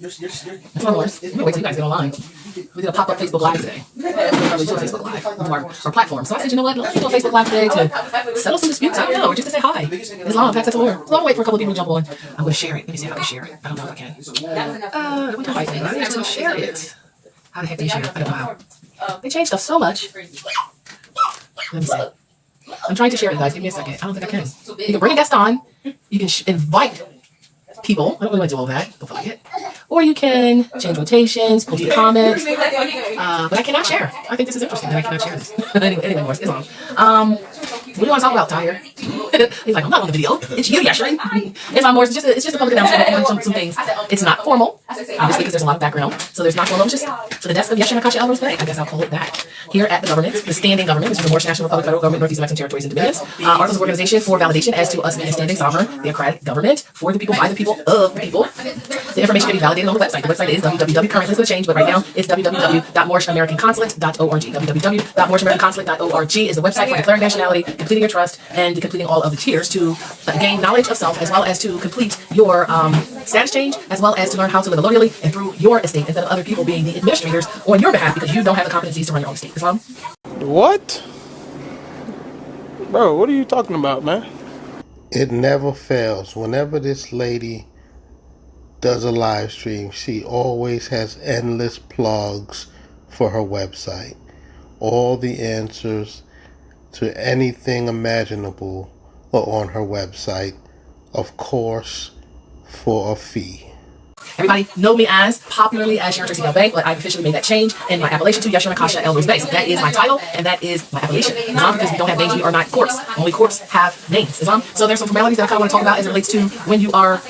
That's what Moors. I'm gonna wait till you guys get online. We did a pop-up Facebook Live today. We'll probably do a Facebook Live on our platform. So I said, you know what? Let's do a Facebook Live today to settle some disputes. I don't know, or just to say hi. Islam, pass that to Moor. So I'm waiting for a couple of people to jump on. I'm going to share it. Let me see how to share it. I don't know if I can. What do I think? I need to share it. How the heck do you share it? I don't know how. They changed stuff so much. Let me see. I'm trying to share it, guys. Give me a second. I don't think I can. You can bring a guest on. You can invite people. I don't really want to do all that. Don't forget. Or you can change rotations, post a comment. But I cannot share. I think this is interesting that I cannot share this. anyway, Moors, it's on. What do you want to talk about, Tyre? He's like, I'm not on the video. It's you, Sharon. It's on Moors. It's just a public announcement on some things. It's not formal, obviously, because there's a lot of background. So there's not formal. It's just for the desk of Yashin Akasha Elrose Bay. I guess I'll call it that. Here at the government, the standing government, which is the Moorish National Republic, Federal Government, Northeast Mexican Territories and Dominions. Articles of organization for validation as to us being a standing sovereign, theocratic government for the people, by the people, of the people. The information can be validated on the website. The website is www. Currently, it's going to change, but right now it's www.moorishamericanconsulate.org. www.moorishamericanconsulate.org is the website for declaring nationality, completing your trust, and completing all of the tiers to gain knowledge of self, as well as to complete your status change, as well as to learn how to live loyally and through your estate instead of other people being the administrators on your behalf because you don't have the competencies to run your own estate. Islam? What? Bro, what are you talking about, man? It never fails. Whenever this lady does a live stream, she always has endless plugs for her website. All the answers to anything imaginable are on her website, of course, for a fee. Everybody know me as, popularly as Sharon Tracy Bay, but I've officially made that change in my appellation to Yashin Akasha Elrose Bay. So that is my title, and that is my appellation. Islam, because we don't have names, we are not courts. Only courts have names. Islam. So there's some formalities that I kind of want to talk about as it relates to when you are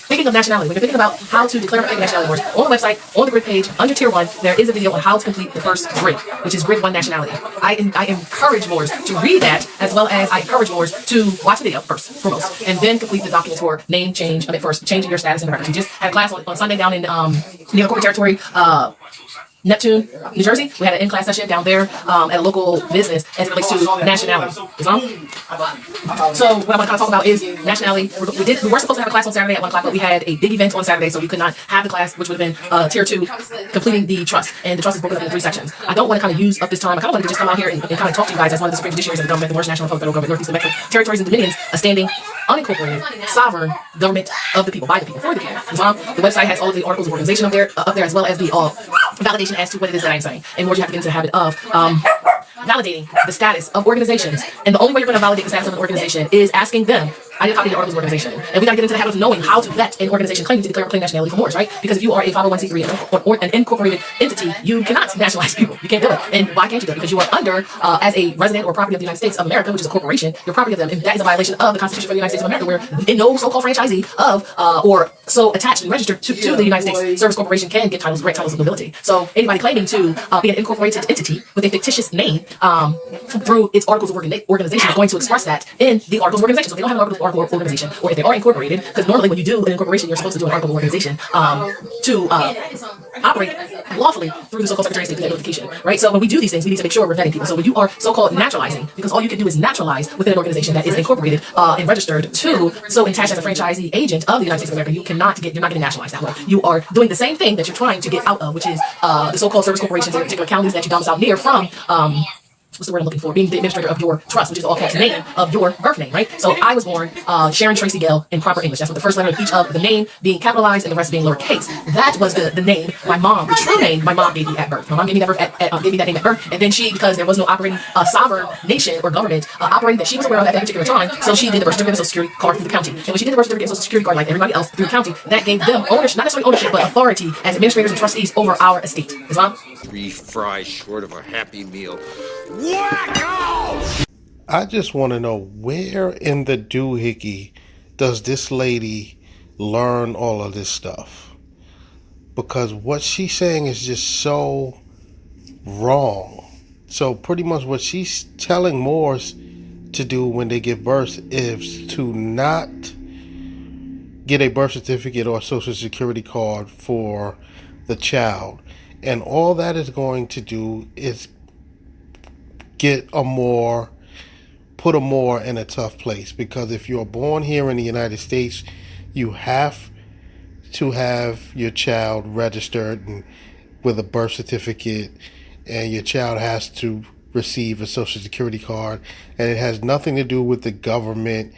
thinking of nationality. When you're thinking about how to declare nationality wars, on the website, on the grid page, under tier 1, there is a video on how to complete the first grid, which is grid 1 nationality. I encourage Moors to read that, as well as I encourage Moors to watch the video first, foremost, and then complete the documents for name change, first changing your status in the records. We just had a class on Sunday down in near the corporate territory, Neptune, New Jersey. We had an in-class session down there at a local business as it relates to nationality. So what I want to kind of talk about is nationality. We were supposed to have a class on Saturday at 1 o'clock, but we had a big event on Saturday, so we could not have the class, which would have been tier 2, completing the trust. And the trust is broken up into 3 sections. I don't want to kind of use up this time. I kind of wanted to just come out here and kind of talk to you guys as one of the supreme judiciaries of the government, the Moorish National Federal Government, Northeast Mexican Territories and Dominions, a standing, unincorporated, sovereign government of the people, by the people, for the people. The website has all of the articles of organization up there as well as the validation as to what it is that I'm saying. And more, you have to get into the habit of validating the status of organizations. And the only way you're going to validate the status of an organization is asking them, I need a copy of the articles of organization. And we got to get into the habit of knowing how to vet an organization claim to declare or claim nationality for Moors, right? Because if you are a 501c3 or an incorporated entity, you cannot nationalize people. You can't do it. And why can't you do it? Because you are under, as a resident or property of the United States of America, which is a corporation, you're property of them. And that is a violation of the Constitution for the United States of America, where no so-called franchisee of, or so attached and registered to the United States Service Corporation can get titles, grant titles of nobility. So anybody claiming to be an incorporated entity with a fictitious name through its articles of organization is going to express that in the articles of organization. So if they don't have an article of organization, or if they are incorporated, because normally when you do an incorporation, you're supposed to do an article of organization to operate lawfully through the so-called Secretary of State notification, right? So when we do these things, we need to make sure we're vetting people. So when you are so-called naturalizing, because all you can do is naturalize within an organization that is incorporated and registered to, so attached as a franchisee agent of the United States of America, you're not getting nationalized that way. You are doing the same thing that you're trying to get out of, which is the so-called service corporations in particular counties that you domicile near from, what's the word I'm looking for? Being the administrator of your trust, which is the all caps name of your birth name, right? So I was born Sharon Tracy Gale in proper English. That's what the first letter of each of the name being capitalized and the rest being lowercase. That was the name my mom, the true name my mom gave me at birth. My mom gave me that name at birth, and then she, because there was no operating sovereign nation or government operating that she was aware of at that particular time, so she did the birth certificate and social security card through the county. And when she did the birth certificate and social security card like everybody else through the county, that gave them ownership, not necessarily ownership, but authority as administrators and trustees over our estate. Islam? 3 fries short of a Happy Meal. Wacko! I just want to know, where in the doohickey does this lady learn all of this stuff? Because what she's saying is just so wrong. So pretty much what she's telling Moors to do when they give birth is to not get a birth certificate or social security card for the child. And all that is going to do is put a Moor in a tough place. Because if you're born here in the United States, you have to have your child registered and with a birth certificate, and your child has to receive a social security card, and it has nothing to do with the government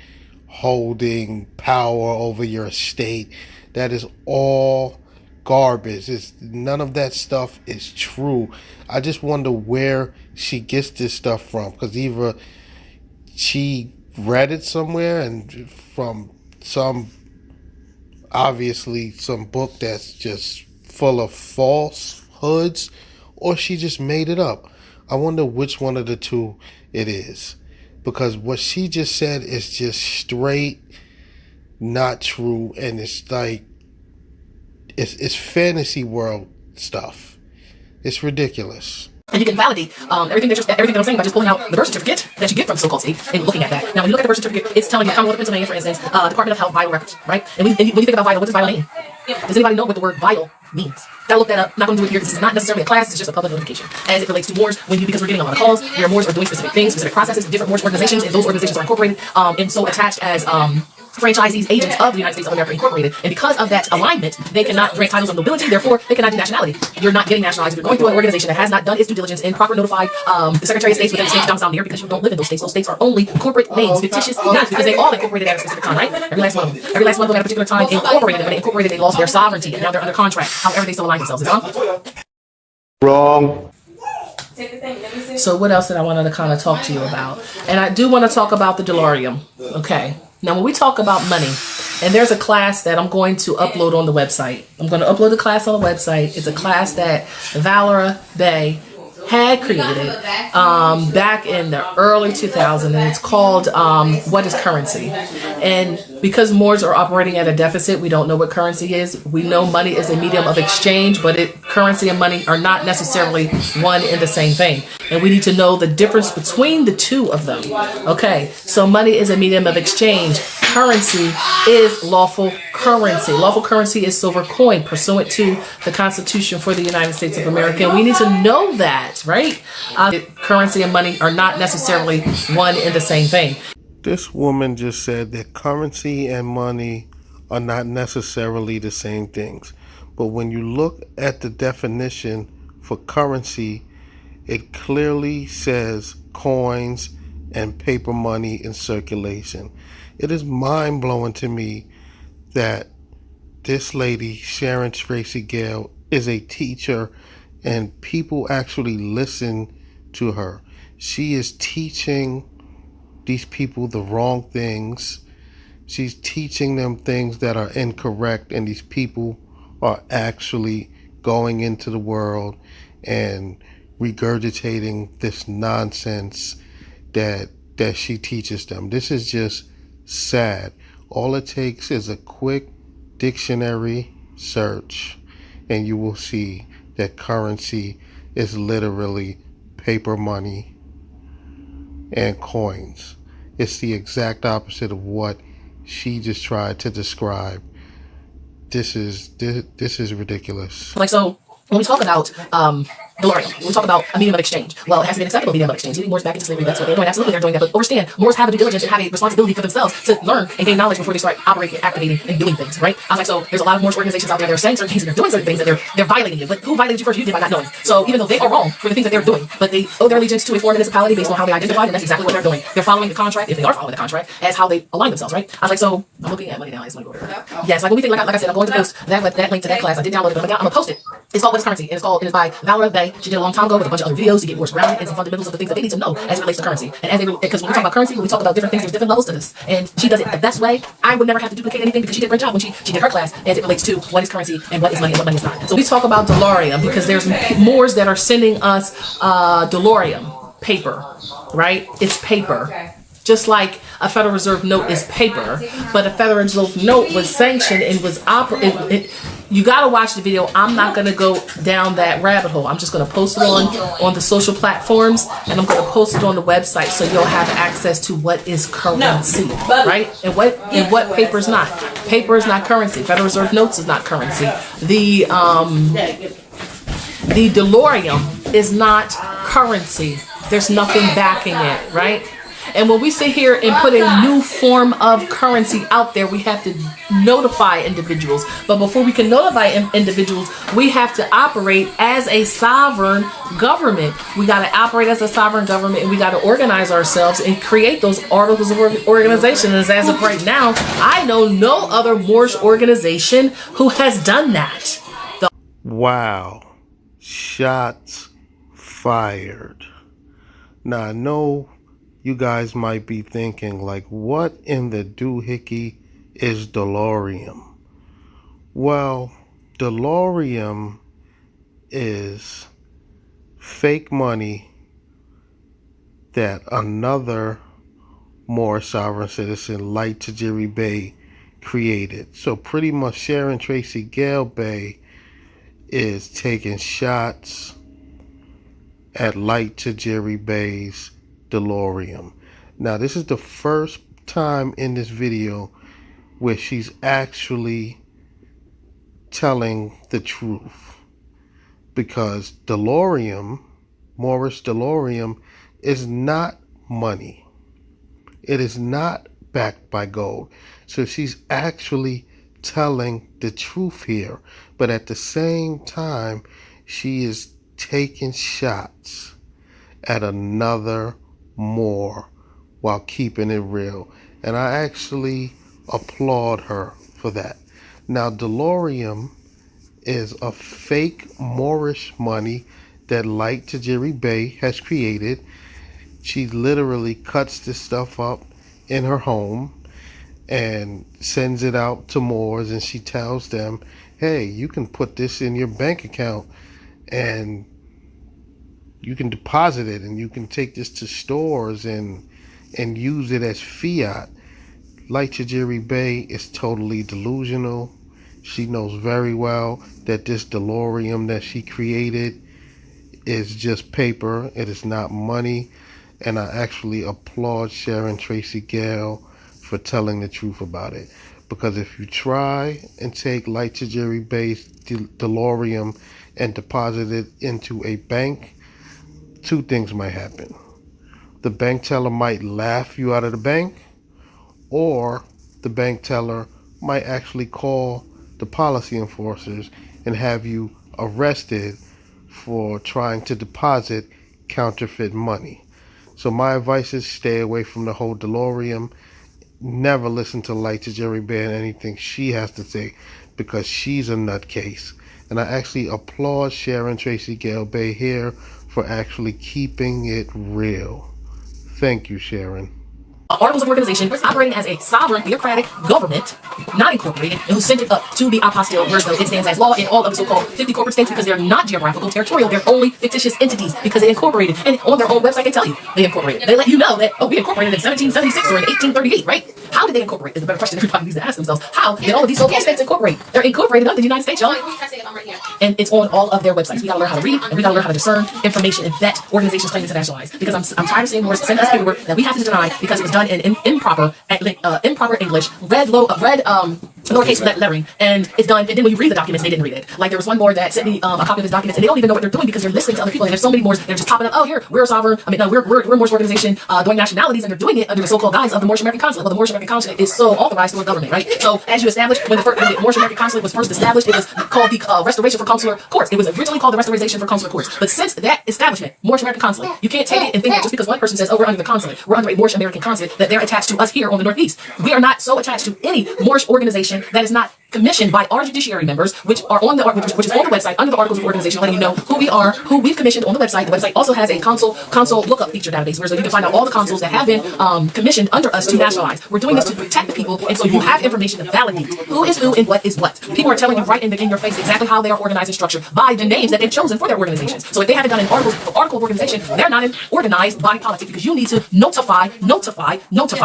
holding power over your estate. That is all garbage. None of that stuff is true. I just wonder where she gets this stuff from, because either she read it somewhere and from obviously some book that's just full of falsehoods, or she just made it up. I wonder which one of the two it is, because what she just said is just straight not true, and it's like it's fantasy world stuff. It's ridiculous. And you can validate everything that I'm saying by just pulling out the birth certificate that you get from the so-called state and looking at that. Now, when you look at the birth certificate, it's telling you Commonwealth of Pennsylvania, for instance, Department of Health vital records, right? And when you think about vital, what does vital mean? Does anybody know what the word vital means? Gotta look that up. Not going to do it here. This is not necessarily a class. It's just a public notification. As it relates to Moors, because we're getting a lot of calls, your Moors are doing specific things, specific processes, different Moorish organizations, and those organizations are incorporated and so attached as franchisees, agents of the United States of America Incorporated. And because of that alignment, they cannot grant titles of nobility, therefore they cannot do nationality. You're not getting nationalized if you're going through an organization that has not done its due diligence and proper notified the Secretary of States within the state domicile near, because you don't live in those states. Those states are only corporate names, fictitious names, because they all incorporated at a specific time, right? Every last one of them. Every last one of them at a particular time incorporated. When they incorporated, they lost their sovereignty, and now they're under contract. However, they still align themselves. Is it on? Wrong. So what else did I want to kind of talk to you about? And I do want to talk about the Delorium. Okay. Now, when we talk about money, and there's a class that I'm going to upload on the website. I'm going to upload the class on the website. It's a class that Valera Bay had created back in the early 2000s, and it's called What is Currency? And because Moors are operating at a deficit, we don't know what currency is. We know money is a medium of exchange, but currency and money are not necessarily one and the same thing. And we need to know the difference between the two of them. Okay, so money is a medium of exchange. Currency is lawful currency. Lawful currency is silver coin pursuant to the Constitution for the United States of America. And we need to know that, right? Currency and money are not necessarily one and the same thing. This woman just said that currency and money are not necessarily the same things. But when you look at the definition for currency, it clearly says coins and paper money in circulation. It is mind-blowing to me that this lady, Sharon Tracy Gale, is a teacher and people actually listen to her. She is teaching these people the wrong things. She's teaching them things that are incorrect, and these people are actually going into the world and regurgitating this nonsense that she teaches them. This is just sad. All it takes is a quick dictionary search, and you will see that currency is literally paper money and coins. It's the exact opposite of what she just tried to describe. This is ridiculous. Like, so when we talk about Delorium, when we talk about a medium of exchange, well, it has to be an acceptable medium of exchange. Leading Moors back into slavery, that's what they're doing. Absolutely, they're doing that. But understand, Moors have a due diligence and have a responsibility for themselves to learn and gain knowledge before they start operating, activating, and doing things, right? I was like, so there's a lot of Moorish organizations out there that are saying certain things and they're doing certain things that they're violating you. But who violated you first? You did by not knowing. So even though they are wrong for the things that they're doing, but they owe their allegiance to a foreign municipality based on how they identify, and that's exactly what they're doing. They're following the contract, if they are following the contract, as how they align themselves, right? I was like, so I'm looking at money now. I just want to go there. Yes, like when we think, like I said, I'm going to post that link to that class. I did download it, but I'm gonna post it. It's called What is Currency, and it is by Valera Bay. She did a long time ago with a bunch of other videos to get more grounded and some fundamentals of the things that they need to know as it relates to currency. And because when we talk about currency, when we talk about different things, there's different levels to this. And she does it the best way. I would never have to duplicate anything because she did a great job when she did her class as it relates to what is currency and what is money and what money is not. So we talk about Delorium because there's Moors that are sending us Delorium paper, right? It's paper. Just like a Federal Reserve note is paper, but a Federal Reserve note was sanctioned and was you gotta watch the video. I'm not gonna go down that rabbit hole. I'm just gonna post it on the social platforms, and I'm gonna post it on the website so you'll have access to what is currency, right? And what paper is not. Paper is not currency. Federal Reserve notes is not currency. The Delorium is not currency. There's nothing backing it, right? And when we sit here and put a new form of currency out there, we have to notify individuals. But before we can notify individuals, we have to operate as a sovereign government. We got to operate as a sovereign government, and we got to organize ourselves and create those articles of organization. And as of right now, I know no other Moorish organization who has done that. Wow. Shots fired. Now, I know you guys might be thinking, like, what in the doohickey is delorium? Well, delorium is fake money that another Moorish sovereign citizen, like Tajiri Bey, created. So pretty much Sharon Tracy Gale Bey is taking shots at Light Tajiri Bey's delorium. Now, this is the first time in this video where she's actually telling the truth, because delorium, Moorish delorium, is not money. It is not backed by gold. So she's actually telling the truth here, but at the same time she is taking shots at another Moor while keeping it real, and I actually applaud her for that. Now, delorium is a fake Moorish money that Light Tajiri Bey has created. She literally cuts this stuff up in her home and sends it out to Moors, and she tells them, hey, you can put this in your bank account and you can deposit it, and you can take this to stores and use it as fiat. Light Tajiri Bey is totally delusional. She knows very well that this delorium that she created is just paper. It is not money. And I actually applaud Sharon Tracy Gale for telling the truth about it. Because if you try and take Light Tajiri Bey's delorium and deposit it into a bank, two things might happen. The bank teller might laugh you out of the bank, or the bank teller might actually call the policy enforcers and have you arrested for trying to deposit counterfeit money. So my advice is stay away from the whole delorium. Never listen to Light Tajiri Bey and anything she has to say, because she's a nutcase. And I actually applaud Sharon Tracy Gale Bey here for actually keeping it real. Thank you, Sharon. Articles of organization operating as a sovereign theocratic government, not incorporated, and who sent it up to the apostille, where it stands as law in all of the so-called 50 corporate states, because they're not geographical, territorial, they're only fictitious entities, because they incorporated. And on their own website, they tell you they incorporated. They let you know that, oh, we incorporated in 1776 or in 1838, right? How did they incorporate? Is a better question everybody needs to ask themselves. How did all of these so-called states incorporate? They're incorporated under the United States, y'all. And it's on all of their websites. We gotta learn how to read, and we gotta learn how to discern information and vet organizations claiming to nationalize. Because I'm tired of seeing Moors send us paperwork that we have to deny because it was done in improper English, lowercase lettering, and it's done. And then when you read the documents, they didn't read it. Like there was one Moor that sent me a copy of his documents, and they don't even know what they're doing because they're listening to other people. And there's so many Moors that are just popping up. Oh, here we're a sovereign. I mean, no, we're a Moorish organization doing nationalities, and they're doing it under the so-called guise of the Moorish American consulate. Well, the Moorish American consulate is so authorized to a government, right? So as you established, when the Moorish American consulate was first established, it was called the Restoration for Consular Courts. It was originally called the Restoration for Consular Courts. But since that establishment, Moorish American consulate, you can't take it and think that just because one person says, oh, we're under the consulate, we're under a Moorish American consulate, that they're attached to us here on the Northeast. We are not so attached to any Moorish organization that is not commissioned by our judiciary members, which are on the which is on the website under the articles of organization, letting you know who we are, who we've commissioned on the website. The website also has a consul lookup feature database, where so you can find out all the consuls that have been commissioned under us to nationalize. We're doing this to protect the people, and so you have information to validate who is who and what is what. People are telling you right in your face exactly how they are organized and structured by the names that they've chosen for their organizations. So if they haven't done an article of organization, they're not an organized body politic, because you need to notify,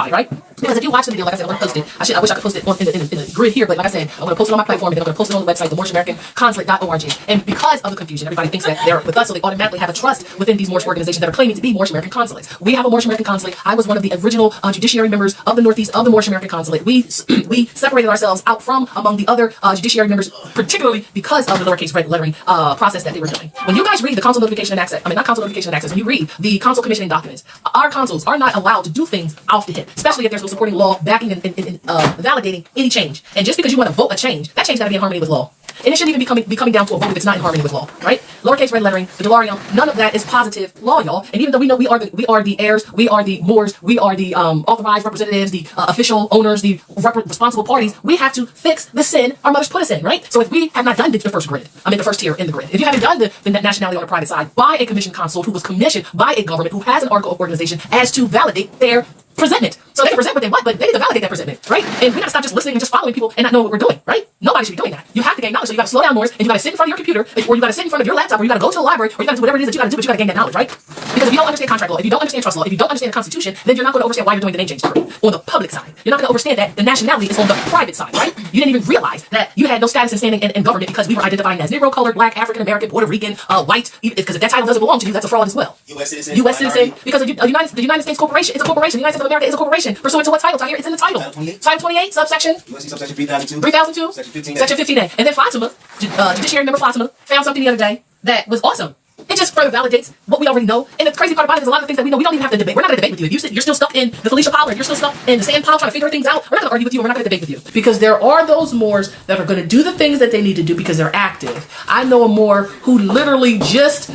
right? Because if you watch the video, like I said, I'm going to post it. I wish I could post it in the grid here, but like I said, I'm going to post it on my platform, and then I'm going to post it on the website, the Moorish American consulate.org. And because of the confusion, everybody thinks that they're with us, so they automatically have a trust within these Moorish organizations that are claiming to be Moorish American consulates. We have a Moorish American consulate. I was one of the original judiciary members of the Northeast of the Moorish American consulate. We separated ourselves out from among the other judiciary members, particularly because of the lowercase red lettering process that they were doing. When you guys read the consul notification and access, not consul notification and access, when you read the consul commissioning documents, our consuls are not allowed to do things off the hip, especially if there's no supporting law backing and validating any change. And just because you want to vote a change, that change got to be in harmony with law. And it shouldn't even be coming down to a vote if it's not in harmony with law, right? Lowercase red lettering, the Delarium, none of that is positive law, y'all. And even though we know we are the heirs, we are the Moors, we are the authorized representatives, the official owners, the responsible parties, we have to fix the sin our mothers put us in, right? So if we have not done the first grid, the first tier in the grid, if you haven't done the nationality on the private side by a commissioned consul who was commissioned by a government who has an article of organization as to validate their presentment. So they can present what they want, but they need to validate that presentment, right? And we gotta stop just listening and just following people and not know what we're doing, right? Nobody should be doing that. You have to gain knowledge, so you gotta slow down more, and you gotta sit in front of your computer, or you gotta sit in front of your laptop, or you gotta go to the library, or you gotta do whatever it is that you gotta do, but you gotta gain that knowledge, right? Because if you don't understand contract law, if you don't understand trust law, if you don't understand the Constitution, then you're not gonna understand why you're doing the name change decree on the public side. You're not gonna understand that the nationality is on the private side, right? You didn't even realize that you had no status and standing in government because we were identifying as Negro, colored, Black, African American, Puerto Rican, white, because if that title doesn't belong to you, that's a fraud as well. U.S. citizen, because the United States corporation, it's a corporation. The United States of America is a corporation. Pursuant to what title? Here, it's in the title. Title 28, subsection. USC subsection 3002. 3002. Section 15A. And then Fatima, Judiciary member Fatima, found something the other day that was awesome. It just further validates what we already know. And the crazy part about it is a lot of the things that we know, we don't even have to debate. We're not going to debate with you. If you're still stuck in the Felicia Pollard, you're still stuck in the sand pile trying to figure things out, we're not going to argue with you. We're not going to debate with you. Because there are those Moors that are going to do the things that they need to do because they're active. I know a Moor who literally just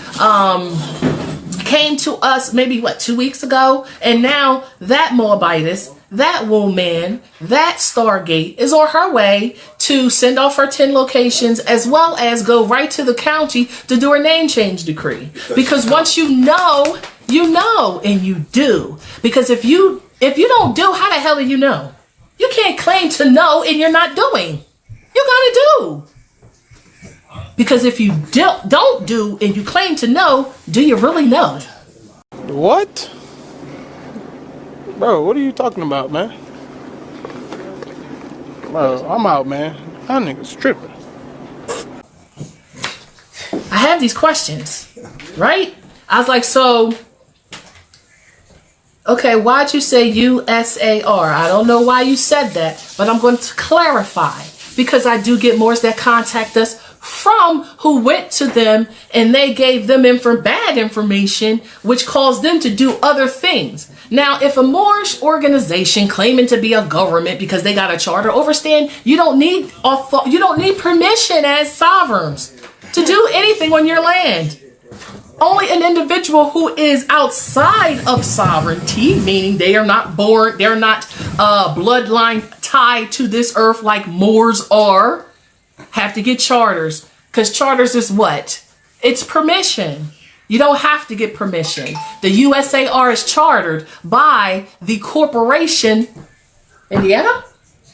came to us maybe 2 weeks ago, and now that Moabitess, that woman, that Stargate is on her way to send off her 10 locations, as well as go right to the county to do her name change decree. Because once you know, and you do. Because if you don't do, how the hell do you know? You can't claim to know and you're not doing. You gotta do. Because if you don't do and you claim to know, do you really know? What? Bro, what are you talking about, man? Bro, I'm out, man. That nigga's tripping. I have these questions, right? I was like, so, okay, why'd you say USAR? I don't know why you said that, but I'm going to clarify. Because I do get Moors that contact us from who went to them and they gave them bad information, which caused them to do other things. Now, if a Moorish organization claiming to be a government because they got a charter, overstand, you don't need permission as sovereigns to do anything on your land. Only an individual who is outside of sovereignty, meaning they are not born, they're not bloodline tied to this earth like Moors are, have to get charters. Because charters is what? It's permission. You don't have to get permission. The USAR is chartered by the corporation. Indiana?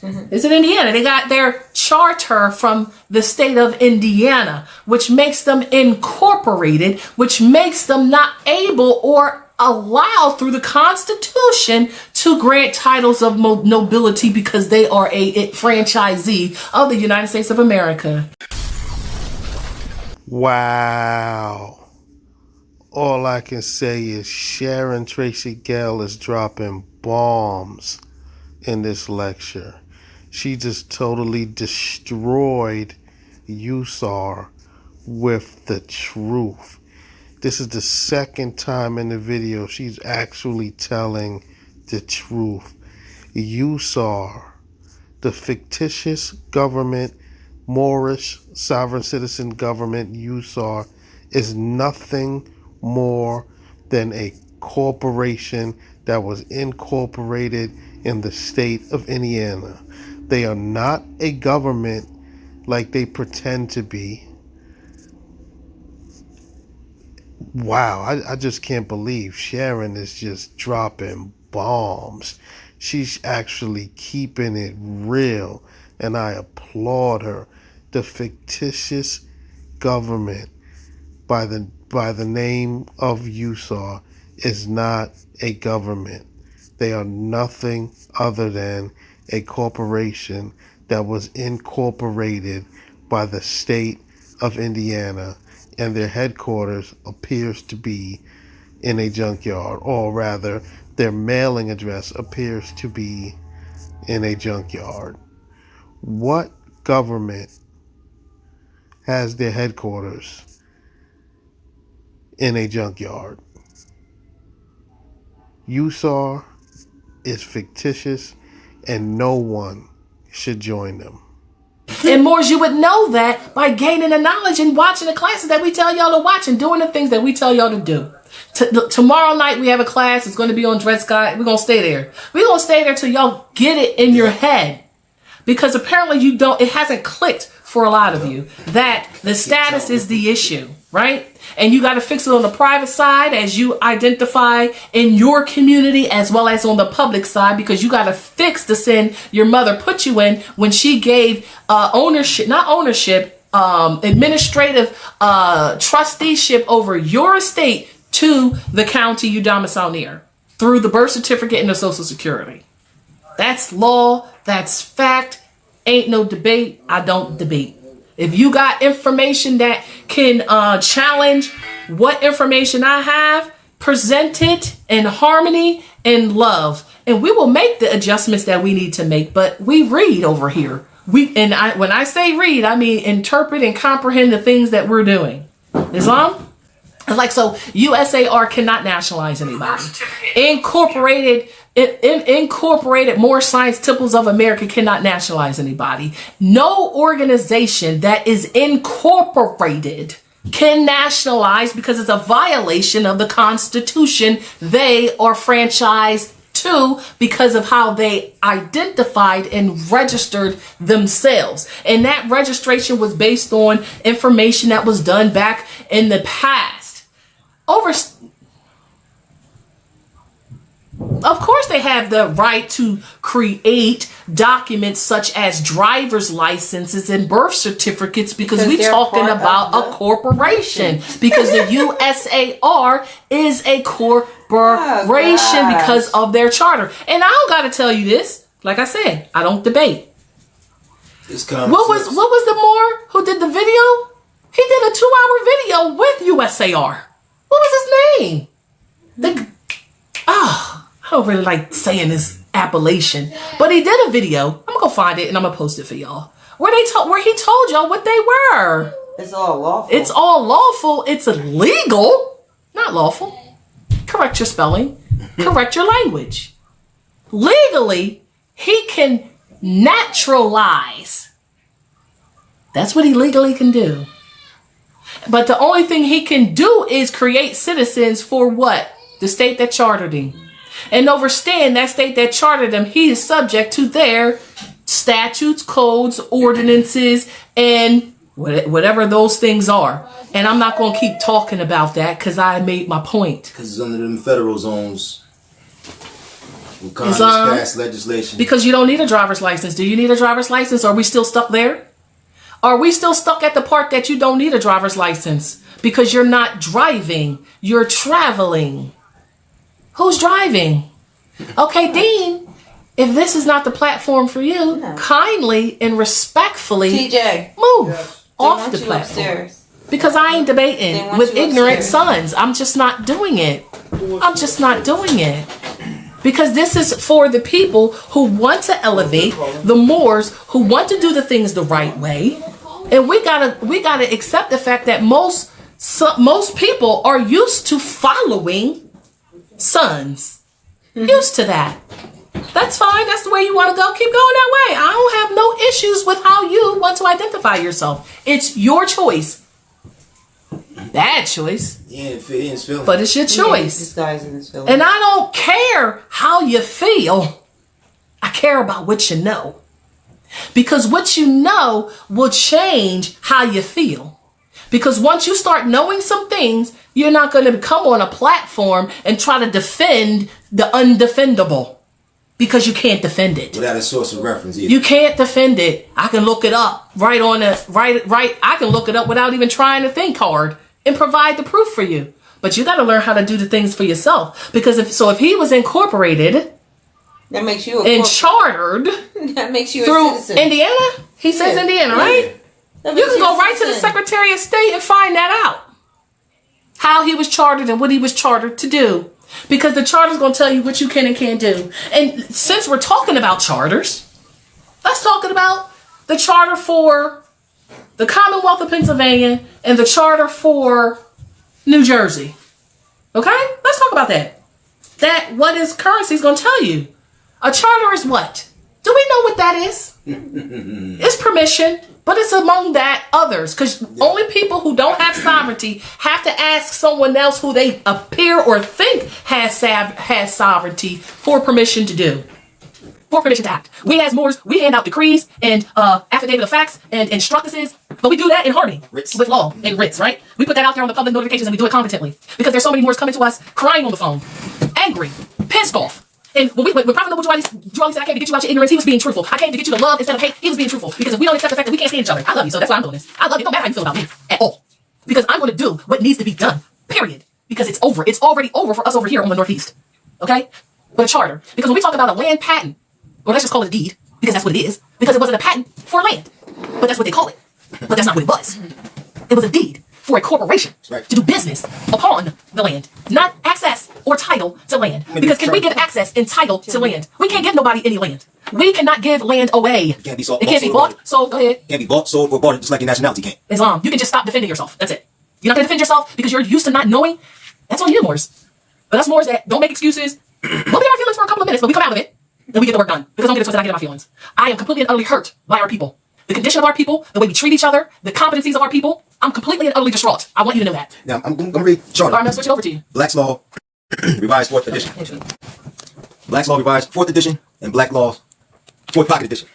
Mm-hmm. Is it Indiana? They got their charter from the state of Indiana, which makes them incorporated, which makes them not able or allowed through the Constitution to grant titles of nobility because they are a franchisee of the United States of America. Wow. All I can say is Sharon Tracy Gale is dropping bombs in this lecture. She just totally destroyed Usar with the truth. This is the second time in the video she's actually telling the truth. Usar, the fictitious government, Moorish sovereign citizen government, Usar, is nothing more than a corporation that was incorporated in the state of Indiana. They are not a government like they pretend to be. Wow, I just can't believe Sharon is just dropping bombs. She's actually keeping it real, and I applaud her. The fictitious government by the name of Usar is not a government. They are nothing other than a corporation that was incorporated by the state of Indiana, and their headquarters appears to be in a junkyard, or rather, their mailing address appears to be in a junkyard. What government has their headquarters in a junkyard? Usar is fictitious, and no one should join them. And Moors, you would know that by gaining the knowledge and watching the classes that we tell y'all to watch and doing the things that we tell y'all to do. Tomorrow night we have a class. It's going to be on Dred Scott. We're going to stay there. We're going to stay there till y'all get it in your head. Because apparently it hasn't clicked for a lot of you that the status is the issue, right? And you got to fix it on the private side as you identify in your community as well as on the public side, because you got to fix the sin your mother put you in when she gave administrative trusteeship over your estate to the county you domicile near through the birth certificate and the Social Security. That's law. That's fact. Ain't no debate. I don't debate. If you got information that can challenge what information I have, present it in harmony and love. And we will make the adjustments that we need to make. But we read over here. When I say read, I mean interpret and comprehend the things that we're doing. Islam? Like, so USAR cannot nationalize anybody. Incorporated Moorish Science Temples of America cannot nationalize anybody. No organization that is incorporated can nationalize because it's a violation of the Constitution they are franchised to because of how they identified and registered themselves. And that registration was based on information that was done back in the past. Of course, they have the right to create documents such as driver's licenses and birth certificates because we're talking about a corporation. Because the USAR is a corporation because of their charter. And I don't got to tell you this. Like I said, I don't debate. What was the Moor who did the video? He did a 2-hour video with USAR. What was his name? I don't really like saying this appellation, but he did a video. I'm gonna go find it and I'm gonna post it for y'all. Where he told y'all what they were. It's all lawful. It's all lawful. It's illegal, not lawful. Correct your spelling. Correct your language. Legally, he can naturalize. That's what he legally can do. But the only thing he can do is create citizens for what? The state that chartered him. And overstand that state that chartered him, he is subject to their statutes, codes, ordinances, and whatever those things are. And I'm not going to keep talking about that because I made my point. Because it's under them federal zones. When Congress passed legislation. Because you don't need a driver's license. Do you need a driver's license? Are we still stuck there? Are we still stuck at the part that you don't need a driver's license? Because you're not driving. You're traveling. Who's driving? Okay, Dean, if this is not the platform for you, kindly and respectfully move off the platform. Upstairs. Because I ain't debating with ignorant sons. I'm just not doing it. I'm just not doing it. Because this is for the people who want to elevate, the Moors who want to do the things the right way. And we gotta accept the fact that most people are used to following sons. Used to that. That's fine. That's the way you want to go. Keep going that way. I don't have no issues with how you want to identify yourself. It's your choice. Bad choice. Yeah, it's feeling. But it's your choice. And I don't care how you feel. I care about what you know. Because what you know will change how you feel. Because once you start knowing some things, you're not going to come on a platform and try to defend the undefendable. Because you can't defend it. Without a source of reference either. You can't defend it. I can look it up right. I can look it up without even trying to think hard and provide the proof for you. But you got to learn how to do the things for yourself. Because if he was incorporated, That makes you and chartered that makes you through a citizen. Indiana. He says Indiana, right? That You makes can you go a right to the citizen. Secretary of State and find that out. How he was chartered and what he was chartered to do. Because the charter is going to tell you what you can and can't do. And since we're talking about charters, let's talk about the charter for the Commonwealth of Pennsylvania and the charter for New Jersey. Okay? Let's talk about that. That what is currency is going to tell you. A charter is what? Do we know what that is? It's permission, but it's among that others. Because only people who don't have sovereignty have to ask someone else who they appear or think has sovereignty for permission to do. For permission to act. We as Moors, we hand out decrees and affidavit of facts and instructuses, but we do that in harmony with law and writs, right? We put that out there on the public notifications and we do it competently. Because there's so many Moors coming to us crying on the phone, angry, pissed off. And when Prophet Noble drew all, he said, I came to get you out your ignorance. He was being truthful. I came to get you to love instead of hate. He was being truthful. Because if we don't accept the fact that we can't stand each other, I love you, so that's why I'm doing this. I love you. It don't matter how you feel about me at all. Because I'm going to do what needs to be done. Period. Because it's over. It's already over for us over here on the Northeast. Okay? But a charter. Because when we talk about a land patent, or let's just call it a deed, because that's what it is. Because it wasn't a patent for land. But that's what they call it. But that's not what it was. It was a deed for a corporation to do business upon the land, not access or title to land. Because can we give access and title to land? We can't give nobody any land. We cannot give land away. It can't be sold. It can't be bought, sold. Go ahead. It can't be bought, sold, or bartered, just like your nationality can't. Islam. You can just stop defending yourself. That's it. You're not going to defend yourself because you're used to not knowing. That's on you, Moors. But us Moors that don't make excuses. We'll be our feelings for a couple of minutes, but we come out of it and we get the work done. Because don't get it twisted, I get my feelings. I am completely and utterly hurt by our people. The condition of our people, the way we treat each other, the competencies of our people. I'm completely and utterly distraught. I want you to know that. Now, I'm going to read Charter. All right, I'm going to switch it over to you. Black's Law, Revised 4th Edition. Black's Law, Revised 4th Edition, and Black Laws, 4th Pocket Edition.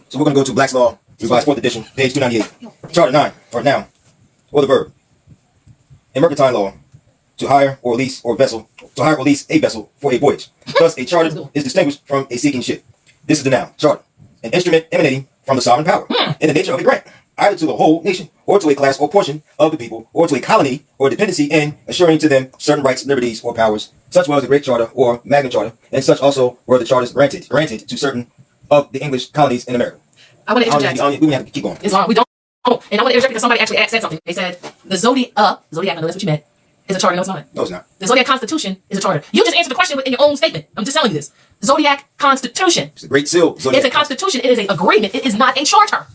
So we're going to go to Black's Law, Revised 4th Edition, page 298. Charter 9, or noun, or the verb. In mercantile law, to hire or lease a vessel for a voyage. Thus, a charter is distinguished from a seeking ship. This is the noun, charter, an instrument emanating from the sovereign power, in the nature of a grant, either to the whole nation, or to a class or portion of the people, or to a colony or dependency, in assuring to them certain rights, liberties, or powers. Such was the Great Charter or Magna Charta, and such also were the charters granted to certain of the English colonies in America. I want to interject. We have to keep going. Islam, we don't. Oh, and I want to interject because somebody actually said something. They said the Zodiac, I know that's what you meant, is a charter. No, it's not. No, it's not. The Zodiac Constitution is a charter. You just answered the question in your own statement. I'm just telling you this. The Zodiac Constitution. It's the Great Seal. It's a constitution. It is an agreement. It is not a charter.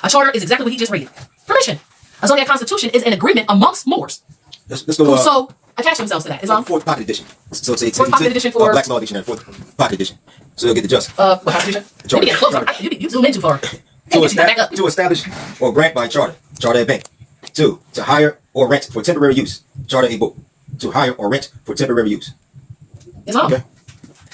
A charter is exactly what he just read. Permission. A Zodiac Constitution is an agreement amongst Moors. Let's go. Who so attach themselves to that. Islam. 4th Pocket Edition. So it's Fourth Pocket Edition for Black's Law Dictionary, 4th Pocket Edition. So you'll get the just. What constitution? Let me get closer. You zoom in too far. To establish or grant by charter, charter a bank. 2, to hire or rent for temporary use, charter a book. To hire or rent for temporary use. Islam. Okay.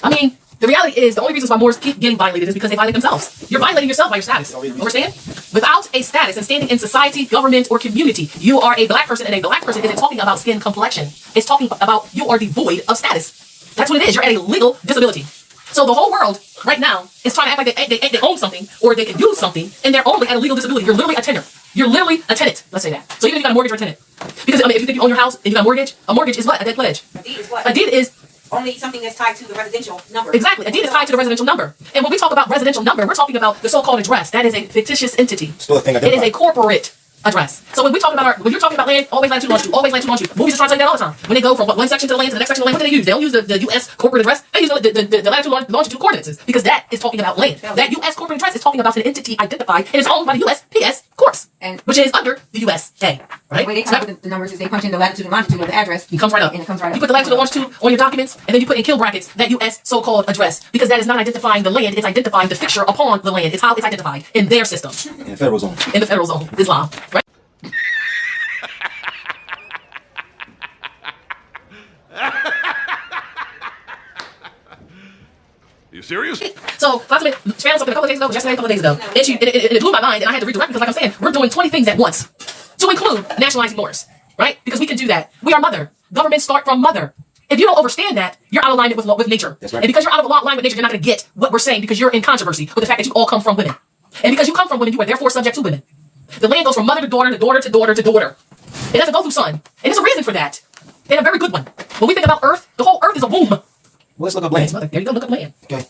I mean, the reality is the only reasons why Moors keep getting violated is because they violate themselves. You're violating yourself by your status. Understand? Without a status and standing in society, government, or community, you are a black person, and a black person isn't talking about skin complexion. It's talking about you are devoid of status. That's what it is. You're at a legal disability. So the whole world right now is trying to act like they own something or they can use something, and they're only at a legal disability. You're literally a tenant. You're literally a tenant. Let's say that. So even if you got a mortgage or a tenant, because I mean, if you think you own your house and you got a mortgage is what? A dead pledge. A deed is what? A deed is only something that's tied to the residential number. exactly. A deed is tied to the residential number. And when we talk about residential number, we're talking about the so-called address. That is a fictitious entity. Still a thing It is a corporate address. So when we talk about when you're talking about land, always latitude, longitude, always latitude, longitude. Movies are trying to tell you that all the time. When they go from one section to the land to the next section of the land, what do they use? They don't use the U.S. corporate address. They use the latitude, longitude coordinates because that is talking about land. That U.S. corporate address is talking about an entity identified and is owned by the USPS courts, which is under the USA. Right? The way they come up with the numbers is they punch in the latitude and longitude of the address. It comes right up. And it comes right up. You put the latitude and longitude on your documents, and then you put in kill brackets that U.S. so-called address because that is not identifying the land. It's identifying the fixture upon the land. It's how it's identified in their system. In the federal zone. In the federal zone. Islam. Right? You serious? So, Sharon something a couple of days ago, yesterday, a couple of days ago, and it blew my mind, and I had to redirect because, like I'm saying, we're doing 20 things at once to include nationalizing Moors, right? Because we can do that. We are mother. Governments start from mother. If you don't understand that, you're out of alignment with nature. That's right. And because you're out of alignment with nature, you're not going to get what we're saying because you're in controversy with the fact that you all come from women. And because you come from women, you are therefore subject to women. The land goes from mother to daughter to daughter to daughter to daughter. It doesn't go through son. And there's a reason for that. And a very good one. When we think about earth, the whole earth is a womb. Well, let's look up land. Mother. There you go, look up land. Okay.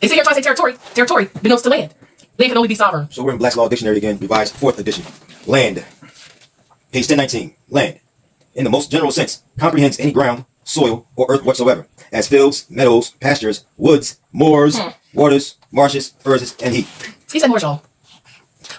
They sit here trying to say territory. Territory denotes to land. Land can only be sovereign. So we're in Black's Law Dictionary again, revised 4th edition. Land. Page 1019. Land. In the most general sense, comprehends any ground, soil, or earth whatsoever, as fields, meadows, pastures, woods, moors, waters, marshes, furze, and heath. He said Moorish, y'all.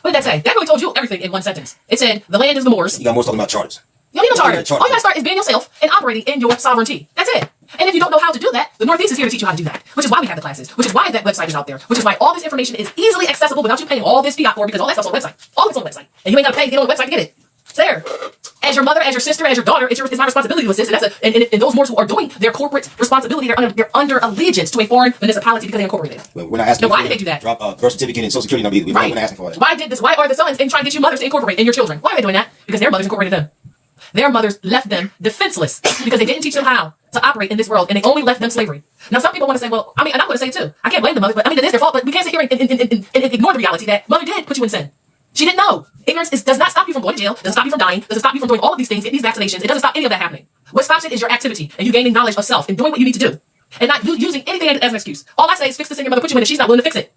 What did that say? That really told you everything in one sentence. It said the land is the Moors. You got Moors talking about charters. You don't need no charter. All you gotta start is being yourself and operating in your sovereignty. That's it. And if you don't know how to do that, the Northeast is here to teach you how to do that. Which is why we have the classes. Which is why that website is out there. Which is why all this information is easily accessible without you paying all this fiat for it, because all that stuff's on the website. All it's on the website. And you ain't gotta pay to get on the website to get it. It's there. As your mother, as your sister, as your daughter, it's my responsibility to assist. And those Moors who are doing their corporate responsibility, they're under allegiance to a foreign municipality because they incorporated it. Well, we're not asking. Now, why did they do that? Drop birth certificate and social security number. We're not asking for it. Why are the sons and trying to get you mothers to incorporate in your children? Why are they doing that? Because their mothers incorporated them. Their mothers left them defenseless because they didn't teach them how to operate in this world, and they only left them slavery. Now, some people want to say, well, I mean, and I'm going to say it too. I can't blame the mother, but I mean, it is their fault. But we can't sit here and ignore the reality that mother did put you in sin. She didn't know. Ignorance does not stop you from going to jail, doesn't stop you from dying, doesn't stop you from doing all of these things, getting these vaccinations. It doesn't stop any of that happening. What stops it is your activity and you gaining knowledge of self and doing what you need to do, and not using anything as an excuse. All I say is fix the sin your mother put you in if she's not willing to fix it.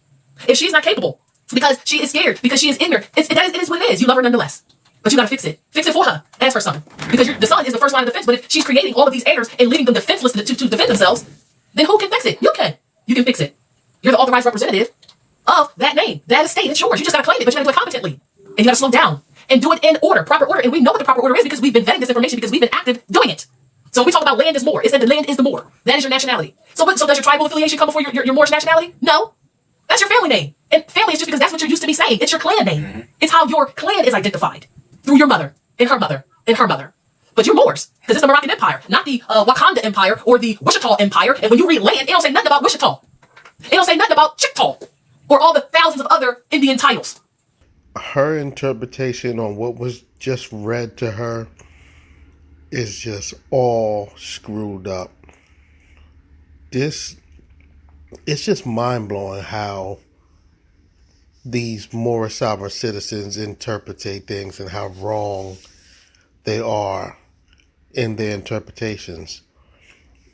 If she's not capable, because she is scared, because she is ignorant, it is what it is. You love her nonetheless. But you gotta fix it. Fix it for her as her son. Because the son is the first line of defense. But if she's creating all of these heirs and leaving them defenseless to defend themselves, then who can fix it? You can. You can fix it. You're the authorized representative of that name. That estate. It's yours. You just gotta claim it, but you gotta do it competently. And you gotta slow down and do it in order, proper order. And we know what the proper order is because we've been vetting this information because we've been active doing it. So when we talk about land is Moor, it said the land is the Moor. That is your nationality. So does your tribal affiliation come before your Moorish nationality? No. That's your family name. And family is just because that's what you're used to be saying. It's your clan name. It's how your clan is identified. Through your mother, and her mother, and her mother. But you're Moors, because it's the Moroccan Empire, not the Wakanda Empire or the Wichita Empire. And when you read land, it don't say nothing about Wichita. It don't say nothing about Chickaw or all the thousands of other Indian titles. Her interpretation on what was just read to her is just all screwed up. It's just mind-blowing how these Moorish sovereign citizens interpretate things and how wrong they are in their interpretations.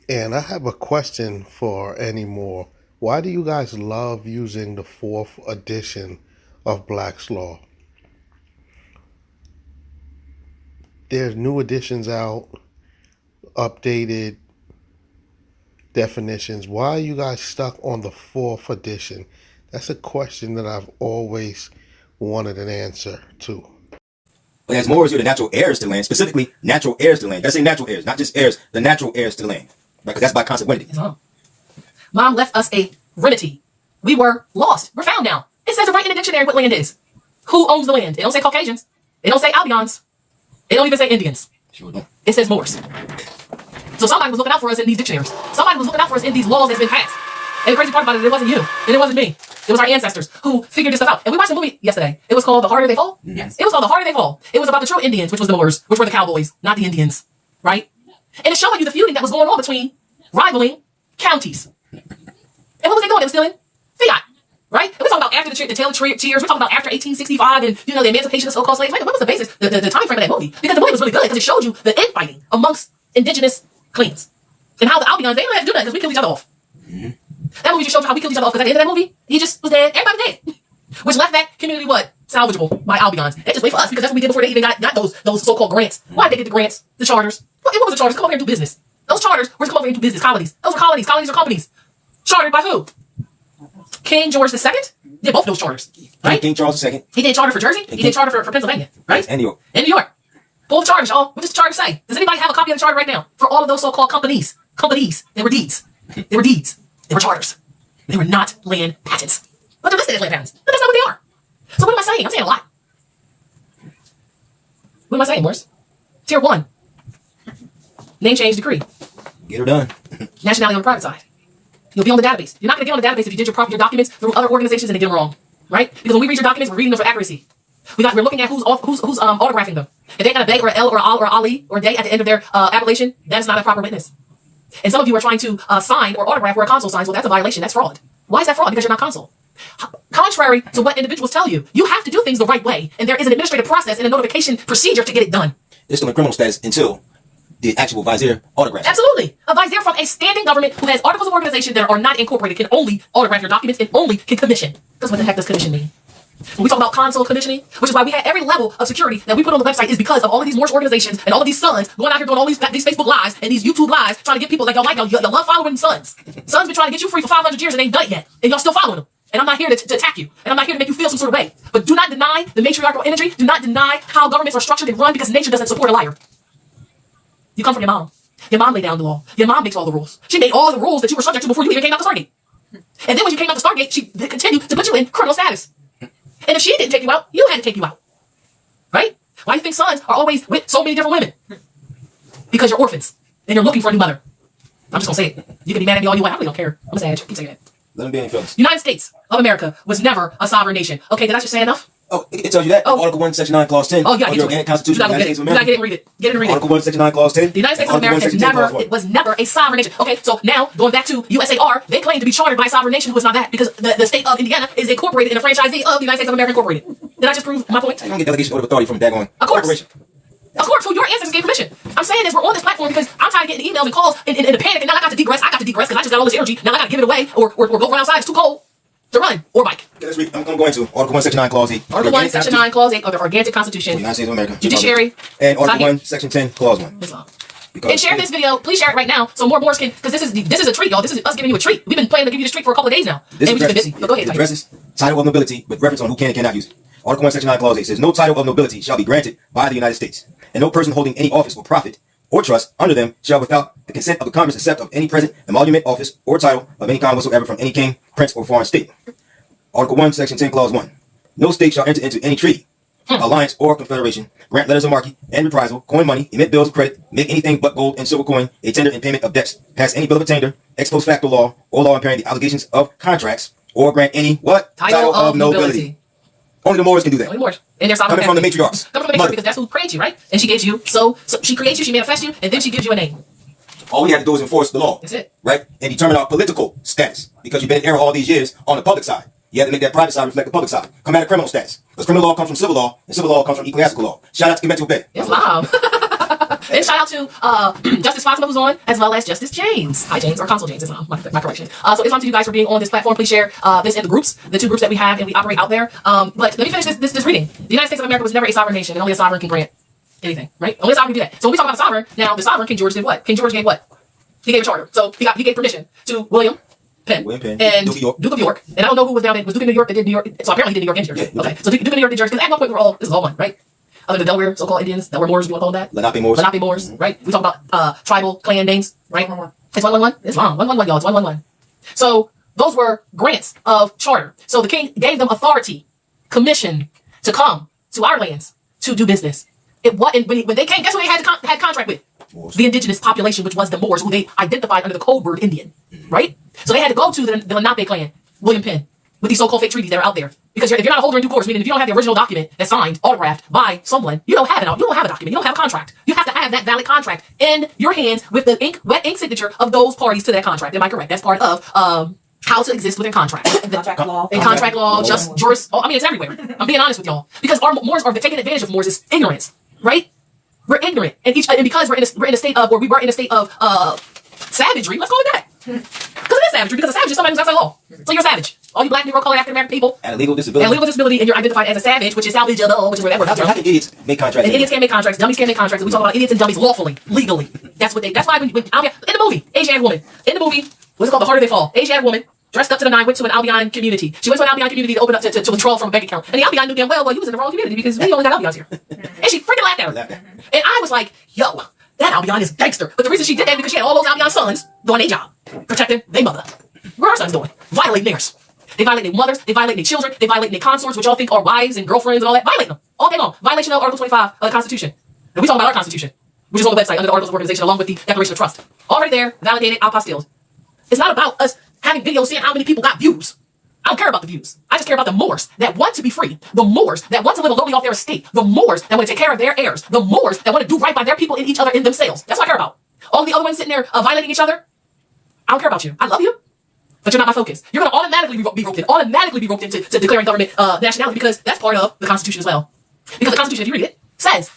And I have a question for any more. Why do you guys love using the 4th edition of Black's Law? There's new editions out, updated definitions. Why are you guys stuck on the 4th edition? That's a question that I've always wanted an answer to. But as Moors, you're the natural heirs to land, specifically natural heirs to land. Let's say natural heirs, not just heirs, the natural heirs to land. Because that's by consequentity. Mom left us a remedy. We were lost. We're found now. It says it right in the dictionary what land is. Who owns the land? It don't say Caucasians. It don't say Albions. It don't even say Indians. Sure don't. It says Moors. So somebody was looking out for us in these dictionaries. Somebody was looking out for us in these laws that's been passed. And the crazy part about it wasn't you. And it wasn't me. It was our ancestors who figured this stuff out. And we watched a movie yesterday. It was called The Harder They Fall. Yes. It was called The Harder They Fall. It was about the true Indians, which was the Moors, which were the cowboys, not the Indians. Right? And it's showing you the feuding that was going on between rivaling counties. And what was they doing? They were stealing fiat. Right? And we're talking about after the Tale of Cheers. We're talking about after 1865 and, the emancipation of so-called slaves. Right? What was the basis, the time frame of that movie? Because the movie was really good because it showed you the infighting amongst indigenous clans. And how the Albions, they didn't have to do that because we killed each other off. That movie just showed you how we killed each other off, because at the end of that movie, he just was dead. Everybody was dead. Which left that community what? Salvageable by Albions. They just wait for us, because that's what we did before they even got those so-called grants. Why did they get the grants? The charters. What was the charters? Come over here and do business. Those charters were to come over here and do business. Colonies. Those were colonies. Colonies are companies. Chartered by who? King George II did both of those charters. Right? King Charles II. He did charter for Jersey. He did charter for Pennsylvania. Right? And New York. And New York. Pull the charters, y'all. What does the charter say? Does anybody have a copy of the charter right now? For all of those so-called companies. Companies. They were deeds. They were deeds. They were charters. They were not land patents. But they're listed as land patents. But that's not what they are. So what am I saying? I'm saying a lot. What am I saying, Morris? Tier 1. Name change decree. Get her done. Nationality on the private side. You'll be on the database. You're not going to get on the database if you did your documents through other organizations and they did them wrong. Right? Because when we read your documents, we're reading them for accuracy. We're looking at who's autographing them. If they got a Bay or an L or an Al or Ali or a Day at the end of their appellation, that is not a proper witness. And some of you are trying to sign or autograph where a consul signs. Well, that's a violation. That's fraud. Why is that fraud? Because you're not consul. Contrary to what individuals tell you, you have to do things the right way, and there is an administrative process and a notification procedure to get it done. It's still in criminal status until the actual vizier autograph. Absolutely. A vizier from a standing government who has articles of organization that are not incorporated can only autograph your documents and only can commission. Because what the heck does commission mean? When we talk about consul commissioning, which is why we had every level of security that we put on the website is because of all of these Moorish organizations and all of these sons going out here doing all these Facebook lives and these YouTube lives trying to get people like y'all love following sons. Sons been trying to get you free for 500 years and ain't done it yet. And y'all still following them. And I'm not here to attack you. And I'm not here to make you feel some sort of way. But do not deny the matriarchal energy. Do not deny how governments are structured and run because nature doesn't support a liar. You come from your mom. Your mom laid down the law. Your mom makes all the rules. She made all the rules that you were subject to before you even came out to Stargate. And then when you came out to Stargate, she continued to put you in criminal status. And if she didn't take you out, you had to take you out. Right? Why do you think sons are always with so many different women? Because you're orphans. And you're looking for a new mother. I'm just going to say it. You can be mad at me all you want. I really don't care. I'm a Sag. Keep saying it. Let them be any feelings. United States of America was never a sovereign nation. Okay, did I just say enough? Oh, it tells you that. Oh. Article 1, Section 9, Clause 10 Oh, you gotta of get the to Organic it. Constitution You of the gotta United States of get America. it and read it. Get it and read it. Article 1, Section 9, Clause 10. The United States of Article 1, America Section 10, Clause 1. it was never a sovereign nation. Okay, so now going back to USAR, they claim to be chartered by a sovereign nation who is not that because the state of Indiana is incorporated in a franchisee of the United States of America Incorporated. Did I just prove my point? You don't get delegation of authority from daggone Of course. corporation. Of course, who your ancestors gave permission. I'm saying is we're on this platform because I'm tired of getting emails and calls in a panic, and now I got to degress. I got to degress because I just got all this energy. Now I got to give it away or go run outside. It's too cold to run or bike. Okay, let's read. I'm going to Article 1, Section 9, Clause 8. Article 1, Section 9, Clause 8 of the Organic Constitution. of the United States of America. Judiciary. And Article Tahir. 1, Section 10, Clause 1. Islam. And share this video. Please share it right now so more Moors can, because this is a treat, y'all. This is us giving you a treat. We've been planning to give you this treat for a couple of days now. This and we've just been busy. addresses, But go ahead, it Tahir. addresses title of nobility with reference on who can and cannot use it. Article 1, Section 9, Clause 8 says, no title of nobility shall be granted by the United States, and no person holding any office or profit or trust under them shall, without the consent of the Congress, accept of any present emolument, office, or title of any kind whatsoever from any king, prince, or foreign state. Article 1, Section 10, Clause 1. No state shall enter into any treaty, alliance, or confederation, grant letters of marque and reprisal, coin money, emit bills of credit, make anything but gold and silver coin a tender in payment of debts, pass any bill of attainder, ex post facto law, or law impairing the obligations of contracts, or grant any what? Title of nobility. Only the Moors can do that. Only Moors. And their sovereign Coming from the family. matriarchs. Coming from the matriarchs because that's who creates you, right? And she gives you, so she creates you, she manifests you, and then she gives you a name. All we have to do is enforce the law. That's it. Right? And determine our political status. Because you've been in error all these years on the public side. You have to make that private side reflect the public side. Come at a criminal status. Because criminal law comes from civil law, and civil law comes from ecclesiastical law. Shout out to Eventual Bay. Islam. And shout out to Justice Fatima who's on, as well as Justice James. Hi James, or Consul James, Islam, my correction. So Islam to you guys for being on this platform. Please share this in the groups, the two groups that we have and we operate out there. But let me finish this reading. The United States of America was never a sovereign nation, and only a sovereign can grant anything, right? Only a sovereign can do that. So when we talk about a sovereign, now the sovereign, King George did what? King George gave what? He gave a charter. So he gave permission to William Penn, and Duke of York. And I don't know who was down there. Was Duke of New York that did New York? So apparently he did New York and Jersey. Yeah, okay. So Duke of New York did Jersey. Because at one point we were all, this is all one, right? Other than Delaware, so-called Indians, that were Moors, you want to call them that? Lenape Moors. Lenape Moors, right? We talk about tribal clan names, right? It's 111. It's long. 111, y'all. It's 111. So those were grants of charter. So the king gave them authority, commission to come to our lands to do business. When they came, guess who they had contract with? Moors. The indigenous population, which was the Moors, who they identified under the code word Indian, right? So they had to go to the Lenape clan, William Penn, with these so-called fake treaties that are out there. Because if you're not a holder in due course, meaning if you don't have the original document that's signed, autographed by someone, you don't have it. You don't have a document. You don't have a contract. You have to have that valid contract in your hands with the wet ink signature of those parties to that contract. Am I correct? That's part of how to exist within contracts. Contract law. And contract law, just juris. I mean, it's everywhere. I'm being honest with y'all. Because our Moors are taking advantage of Moors is ignorance, right? We're ignorant, and because we're in a state of, or we were in a state of savagery. Let's call it that. Because it is savagery. Because a savage is somebody who's outside law. So you're a savage. All you black, Negro, colored, African American people. And a legal disability. And you're identified as a savage, which is salvageable, which is where that word comes from. How can idiots make contracts? And idiots can't make contracts. Dummies can't make contracts. And we talk about idiots and dummies lawfully, legally. That's why when in the movie, Asiatic woman. In the movie, what's it called? The Harder They Fall. Asiatic woman. Dressed up to the nine, went to an Albion community. She went to an Albion community to open up to withdraw from a bank account. And the Albion knew damn well, you was in the wrong community because we only got Albions here. And she freaking laughed at her. And I was like, yo, that Albion is gangster. But the reason she did that is because she had all those Albion sons doing their job, protecting their mother. What are our sons doing? Violating theirs. They violate their mothers, they violate their children, they violate their consorts, which y'all think are wives and girlfriends and all that. Violate them all day long. Violation of Article 25 of the Constitution. And we talk about our Constitution, which is on the website under the Articles of Organization along with the Declaration of Trust. Already there, validated, apostilles. It's not about us having videos seeing how many people got views. I don't care about the views. I just care about the Moors that want to be free. The Moors that want to live lowly off their estate. The Moors that want to take care of their heirs. The Moors that want to do right by their people and each other in themselves. That's what I care about. All the other ones sitting there violating each other, I don't care about you. I love you, but you're not my focus. You're going to automatically be roped into declaring government nationality because that's part of the Constitution as well. Because the Constitution, if you read it, says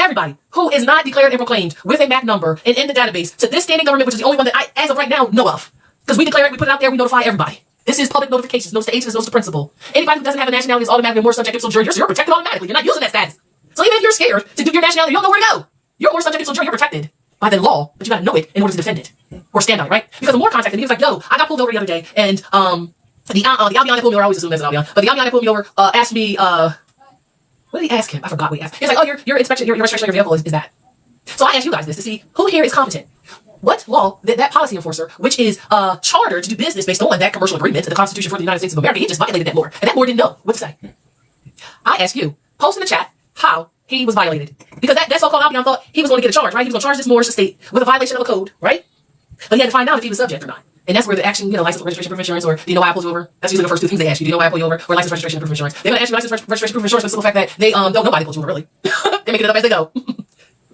everybody who is not declared and proclaimed with a MAC number and in the database to this standing government, which is the only one that I, as of right now, know of. Because we declare it, we put it out there, we notify everybody. This is public notifications. Notice to agents, notice to principal. Anybody who doesn't have a nationality is automatically more subject to jury. You're protected automatically. You're not using that status. So even if you're scared to do your nationality, you don't know where to go. You're more subject to jury. You're protected by the law, but you got to know it in order to defend it or stand on it, right? Because the Moor contacted me. He was like, "Yo, I got pulled over the other day, and the Albion that pulled me over. I always assume that's an Albion, but the Albion that pulled me over asked me, what did he ask him? I forgot what he asked. He was like, "Oh, your inspection, your registration of your vehicle is that." So I asked you guys this to see who here is competent. What law, that policy enforcer, which is chartered to do business based on that commercial agreement to the Constitution for the United States of America, he just violated that Moor. And that Moor didn't know what to say. I ask you, post in the chat how he was violated. Because that so-called Albion thought he was going to get a charge, right? He was going to charge this Moorish estate with a violation of a code, right? But he had to find out if he was subject or not. And that's where the action, license, registration, proof of insurance, or do you know why I pulled you over? That's usually the first two things they ask you. Do you know why I pulled you over? Or license, registration, proof of insurance. They're going to ask you license, registration, proof of insurance for the simple fact that they don't know why they pulled you over, really. They make it up as they go.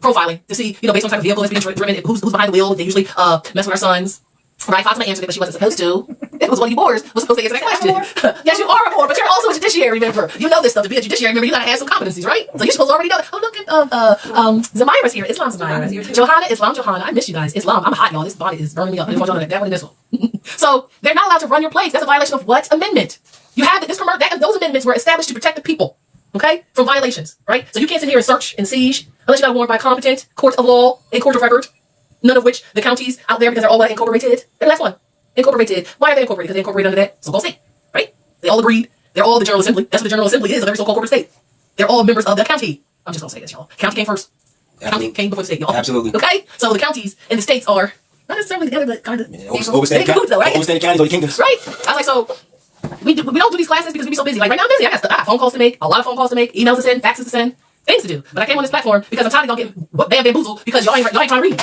Profiling to see, based on the type of vehicle that's being driven, who's behind the wheel. They usually mess with our sons. Right, Fatima answered it, but she wasn't supposed to. It was one of you Moors was supposed to answer that question. Yes, you are a Moor, but you're also a judiciary member. You know this stuff. To be a judiciary member, you gotta have some competencies, right? So you're supposed to already know. Oh, look at Zamira's here. Islam Zamira's here. Johanna, Islam Johanna. I miss you guys. Islam. I'm hot, y'all. This body is burning me up. I didn't want y'all to know that one and this one. So they're not allowed to run your place. That's a violation of what amendment? You have those amendments were established to protect the people. Okay? From violations, right? So you can't sit here and search and siege unless you got a warrant by a competent court of law and court of record, none of which the counties out there, because they're all incorporated. And last one, incorporated. Why are they incorporated? Because they incorporated under that so-called state, right? They all agreed. They're all the General Assembly. That's what the General Assembly is of every so-called corporate state. They're all members of the county. I'm just going to say this, y'all. County came first. County came before the state, y'all. Absolutely. Okay? So the counties and the states are not necessarily together, but kind of overstanding counties or the kingdoms. Right? I was like, so we don't do these classes because we be so busy. Like right now I'm busy. I got phone calls to make, a lot of phone calls to make, emails to send, faxes to send, things to do. But I came on this platform because I'm tired of y'all getting bamboozled because y'all ain't trying to read.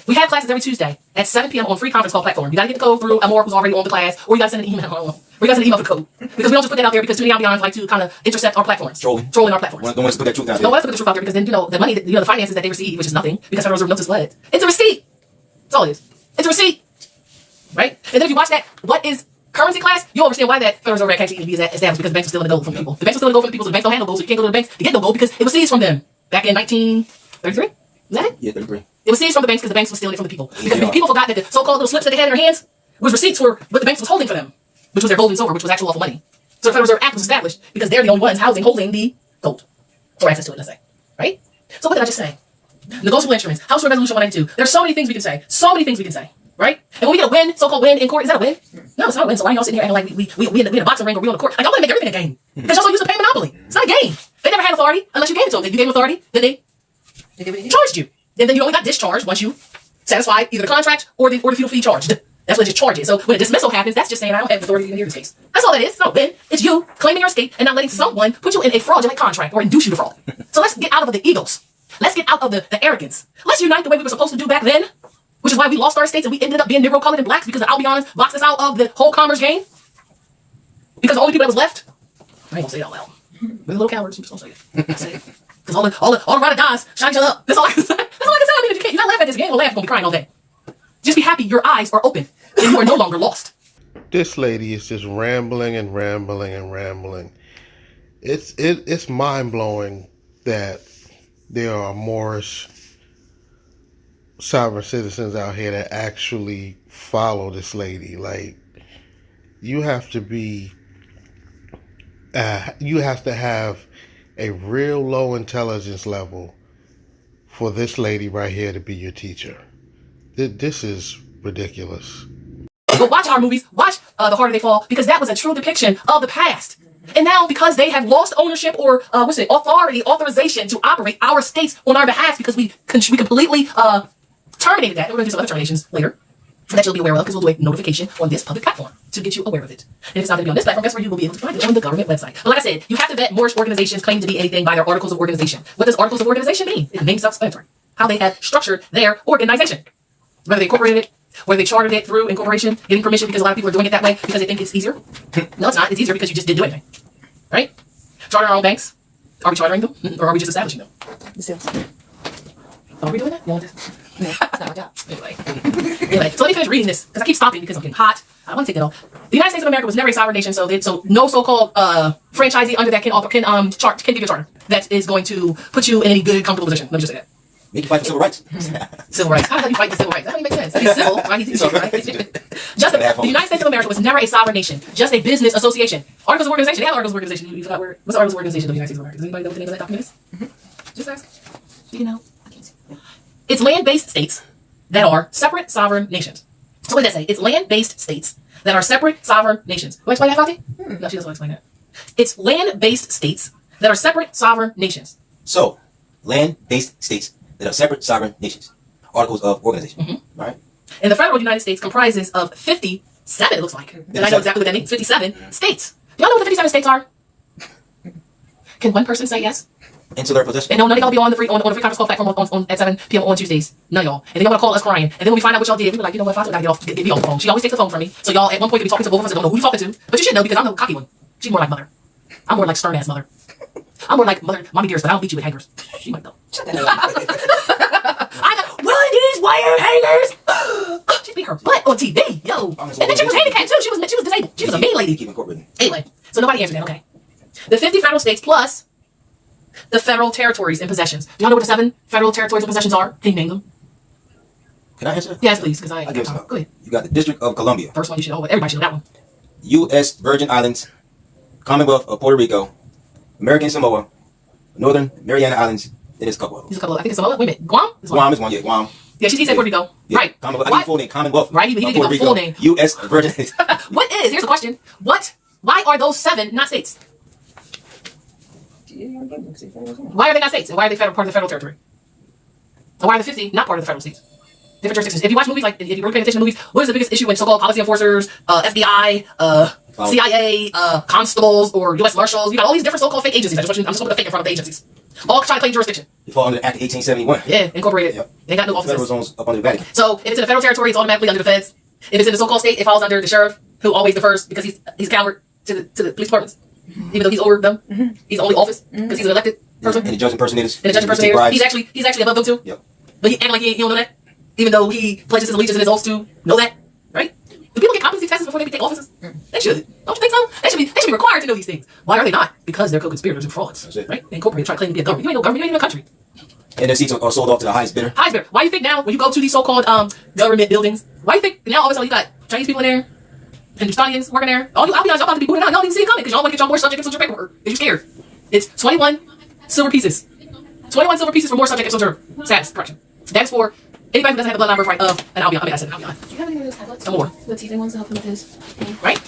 We have classes every Tuesday at 7 p.m. on free conference call platform. You gotta get the code through a Moor who's already on the class, or you gotta send an email. Or you gotta send an email for the code. Because we don't just put that out there because too many Albions like to kind of intercept our platforms. Trolling our platforms. Don't want to put that truth out there. Don't want to put the truth out there because then, the money, the finances that they receive, which is nothing, because Federal Reserve notes is what? It's a receipt. That's all it is. It's a receipt. Right? And then if you watch that, what is currency class, you'll understand why that Federal Reserve can't actually be established, because the banks are stealing the gold from people. The banks are stealing the gold from the people, so the banks don't handle gold, so you can't go to the banks to get no gold because it was seized from them back in 1933. Is that it? Yeah, 33. It was seized from the banks because the banks were stealing it from the people. Because people forgot that the so-called little slips that they had in their hands was receipts for what the banks was holding for them, which was their gold and silver, which was actual lawful money. So the Federal Reserve Act was established because they're the only ones holding the gold, or access to it, let's say. Right? So what did I just say? Negotiable instruments, House Resolution 192. There's so many things we can say. So many things we can say. Right? And when we get a win, so-called win in court, is that a win? No, it's not a win. So why are y'all sitting here acting like we in a boxing ring or we on the court? Like, y'all want to make everything a game. Because y'all so used to pay Monopoly. It's not a game. They never had authority unless you gave it to them. If you gave them authority, then they charged you. And then you only got discharged once you satisfied either the contract or the feudal fee charged. That's what they just charge it. So when a dismissal happens, that's just saying I don't have authority to hear this case. That's all that is. It's not a win. It's you claiming your estate and not letting someone put you in a fraudulent contract or induce you to fraud. So let's get out of the egos. Let's get out of the arrogance. Let's unite the way we were supposed to do back then, which is why we lost our estates and we ended up being Negro colored and blacks because the Albions boxed us out of the whole commerce game. Because the only people that was left, I ain't gonna say it out loud. We're the little cowards. I'm just gonna say it. Because all the ride or dies shine each other up. That's all I can say. That's all I can say. I mean, you're not laughing at this. You ain't gonna laugh. You're gonna be crying all day. Just be happy your eyes are open and you are no longer lost. This lady is just rambling and rambling and rambling. It's mind blowing that there are Moorish sovereign citizens out here that actually follow this lady. Like, you have to be, you have to have a real low intelligence level for this lady right here to be your teacher. This is ridiculous. But watch our movies, watch The Harder They Fall, because that was a true depiction of the past. And now, because they have lost ownership or authorization to operate our states on our behalf, because we completely terminated that. We're going to do some other terminations later that you'll be aware of, because we'll do a notification on this public platform to get you aware of it. And if it's not going to be on this platform, that's where you will be able to find it on the government website. But like I said, you have to vet Moorish organizations claim to be anything by their articles of organization. What does articles of organization mean? It means self-explanatory. How they have structured their organization. Whether they incorporated it, whether they chartered it through incorporation, getting permission, because a lot of people are doing it that way because they think it's easier. No, it's not. It's easier because you just didn't do anything. Right? Chartering our own banks. Are we chartering them? Or are we just establishing them? Are we doing that? You want this? No, it's not my job. Anyway, so let me finish reading this, because I keep stopping because I'm getting hot. I want to take it off. The United States of America was never a sovereign nation, so no so-called franchisee under that can give you a charter that is going to put you in any good, comfortable position. Let me just say that. Make you fight for civil rights. Civil rights. How do you fight for civil rights? That doesn't make sense. He's civil, right? The United States of America was never a sovereign nation, just a business association. Articles of organization. They have articles of organization. You forgot what's the articles of organization of the United States of America? Does anybody know what the name of that document is? Just ask. Do you know? It's land-based states that are separate sovereign nations. So what did that say? It's land-based states that are separate sovereign nations. Want to explain that, Fati? No, she doesn't want to explain that. It's land-based states that are separate sovereign nations. So, land-based states that are separate sovereign nations. Articles of organization. Right? And the federal United States comprises of 57, it looks like. And I know exactly what that means. 57 states. Do y'all know what the 57 states are? Can one person say yes? Insular possession. And no, none of y'all be on the free conference call platform at 7 p.m. on Tuesdays. None of y'all. And then y'all want to call us crying. And then when we find out what y'all did, we be like, you know what, Fati, I gotta get you off the phone. She always takes the phone from me. So y'all at one point be talking to both of us and don't know who you're talking to. But you should know because I'm the cocky one. She's more like mother. I'm more like stern ass mother. I'm more like mother, mommy dearest, but I don't beat you with hangers. She might though. I got one of these wire hangers. She beat her butt on TV, yo. And then she was handicapped too. She was disabled. She was a mean lady. Anyway, so nobody answered that. Okay. The 50 federal states plus the federal territories and possessions. Do y'all know what the 7 federal territories and possessions are? Can you name them? Can I answer? Yes, please, because I give it go ahead. You got the District of Columbia. First one you should know. Everybody should know that one. U.S. Virgin Islands, Commonwealth of Puerto Rico, American Samoa, Northern Mariana Islands. Then there's a couple of them. There's a couple. I think it's Samoa. Wait a minute. Guam? Guam is one. Yeah, Guam. Yeah, he said Puerto Rico. Yeah. Right. I need full name. Commonwealth. Right. He didn't give a full name. U.S. Virgin. What is? Here's a question. Why are those 7 not states? Why are they not states? And why are they part of the federal territory? And why are the 50 not part of the federal states? Different jurisdictions. If you watch movies, like if you're really paying attention to movies, what is the biggest issue when so-called policy enforcers, FBI, CIA, constables, or U.S. Marshals? You got all these different so-called fake agencies. I'm just going to put a fake in front of the agencies. All trying to claim jurisdiction. You fall under the Act of 1871. Yeah, incorporated. Yep. They got no offices. Federal zones up under the Vatican. So if it's in a federal territory, it's automatically under the feds. If it's in a so-called state, it falls under the sheriff, who always defers because he's coward to the police departments, even though he's over them. He's the only office because he's an elected person. And the judge impersonators. And the judge impersonators. He's actually above them too. Yep. But he acting like he don't know that, even though he pledges his allegiance and his oaths to know that, right? Do people get competency tests before they take offices? They should. Don't you think so? They should be required to know these things. Why are they not? Because they're co-conspirators and frauds, right? They incorporate, try to claim to be a government. You ain't no government. You ain't even a country. And their seats are sold off to the highest bidder. Highest bidder. Why do you think now when you go to these so-called government buildings, why do you think now all of a sudden you got Chinese people in there, Hindustanians working there? I'll be honest, y'all about to be booted out. Y'all didn't see it coming because y'all want to get y'all more subject and soldier paperwork. If you're scared, it's 21 silver pieces. 21 silver pieces for more subject and soldier status correction. That's for anybody who doesn't have the bloodline birthright of an Albion. I said an Albion. Do you have any of those tablets? No more. The teething ones to help him with his pain? Right?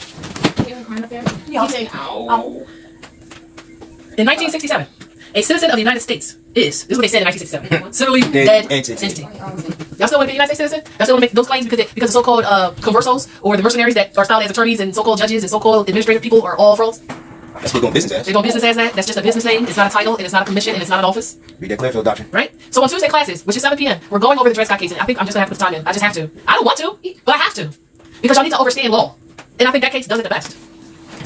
You have a crying up there? Yeah. He's saying, ow. In 1967, a citizen of the United States this is what they said in 1967. Civilly dead entity. Y'all still want to be a United States citizen? Y'all still want to make those claims because the so-called conversos or the mercenaries that are styled as attorneys and so-called judges and so-called administrative people are all frauds? That's what doing business as. They're doing business as that. That's just a business name. It's not a title, and it's not a commission, and it's not an office. Read that Clearfield Doctrine. Right? So on Tuesday classes, which is 7 p.m., we're going over the Dred Scott case, and I think I'm just going to have to put time in. I just have to. I don't want to, but I have to. Because y'all need to understand law. And I think that case does it the best.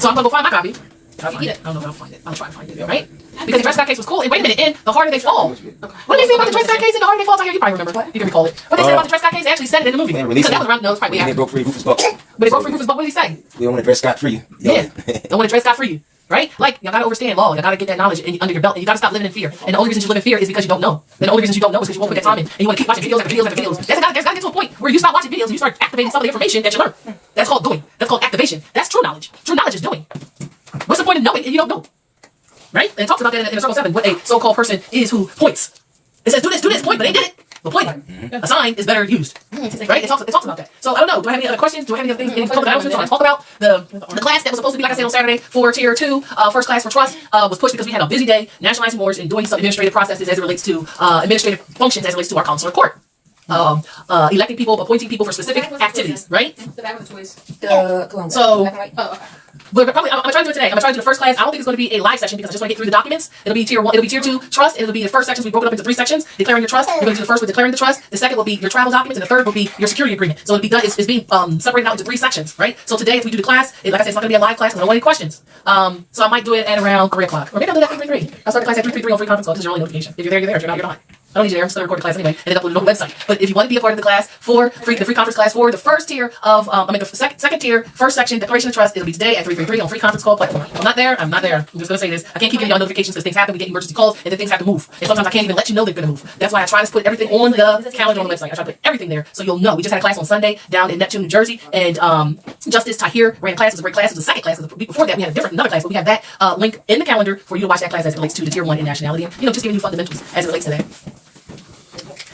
So I'm going to go find my copy. I'll find it. I don't know if I'll find it. I'll try to find it, right? Because the Dred Scott case was cool. And wait a minute, and the harder they fall. What did they say about the Dred Scott case and the harder they fall? You probably remember. You can recall it. What they said about the Dred Scott case, they actually said it in the movie. Because that was around, no, it's probably when they broke free Rufus Buck. But they broke free Rufus Buck. What did he say? We don't want to Dred Scott free you. Yeah. Don't want to Dred Scott free you. Right? Like, y'all gotta understand law. Y'all gotta get that knowledge under your belt. And you gotta stop living in fear. And the only reason you live in fear is because you don't know. And the only reason you don't know is because you won't put that time in. And you want to keep watching videos after videos after videos. There's gotta get to a point where you stop watching videos and you start activating some of the information that you learn. That's called doing. That's called activation. That's true knowledge. True knowledge is doing. What's the point of knowing if you don't know? Right? And it talks about that in Circle 7, what a so-called person is who points. It says, do this, point, but they did it. But pointing. A sign is better used. Right? It talks about that. So I don't know. Do I have any other questions? Do I have any other things? Any public announcements? I talk about the class that was supposed to be, like I said, on Saturday for Tier 2, first class for trust, was pushed because we had a busy day nationalizing Moors and doing some administrative processes as it relates to administrative functions as it relates to our consular court. Electing people, appointing people for specific activities, right? The back of the toys. The cologne. So, Black and white. Oh, okay. but probably I'm gonna try to do it today. I'm gonna try to do the first class. I don't think it's going to be a live session because I just want to get through the documents. It'll be Tier 1. It'll be Tier 2 trust. And it'll be the first sections. We broke it up into 3 sections. Declaring your trust. You're going to do the first with declaring the trust. The second will be your travel documents, and the third will be your security agreement. So it'll be done. It's being separated out into 3 sections, right? So today, if we do the class, like I said, it's not going to be a live class. I don't want any questions. So I might do it at around 3 o'clock, or maybe I'll do that at 3:33. I'll start the class at 3:33 on free conference call. This is your only notification. If you're there, you're there. If you're not, you're not. I don't need you there. I'm just going to record the class anyway and then upload it on the website. But if you want to be a part of the class for the free conference class for the first tier of, the second tier, first section, Declaration of Trust, it'll be today at 3:33 on free conference call platform. I'm not there. I'm just going to say this. I can't keep giving y'all notifications because things happen. We get emergency calls and then things have to move. And sometimes I can't even let you know they're going to move. That's why I try to put everything on the calendar on the website. I try to put everything there so you'll know. We just had a class on Sunday down in Neptune, New Jersey, and Justice Tahir ran a class. It was a great class. It was the second class. Before that, we had another class, but we have that link in the calendar for you to watch that class as it relates to the tier 1 in nationality and, just giving you fundamentals as it relates to that.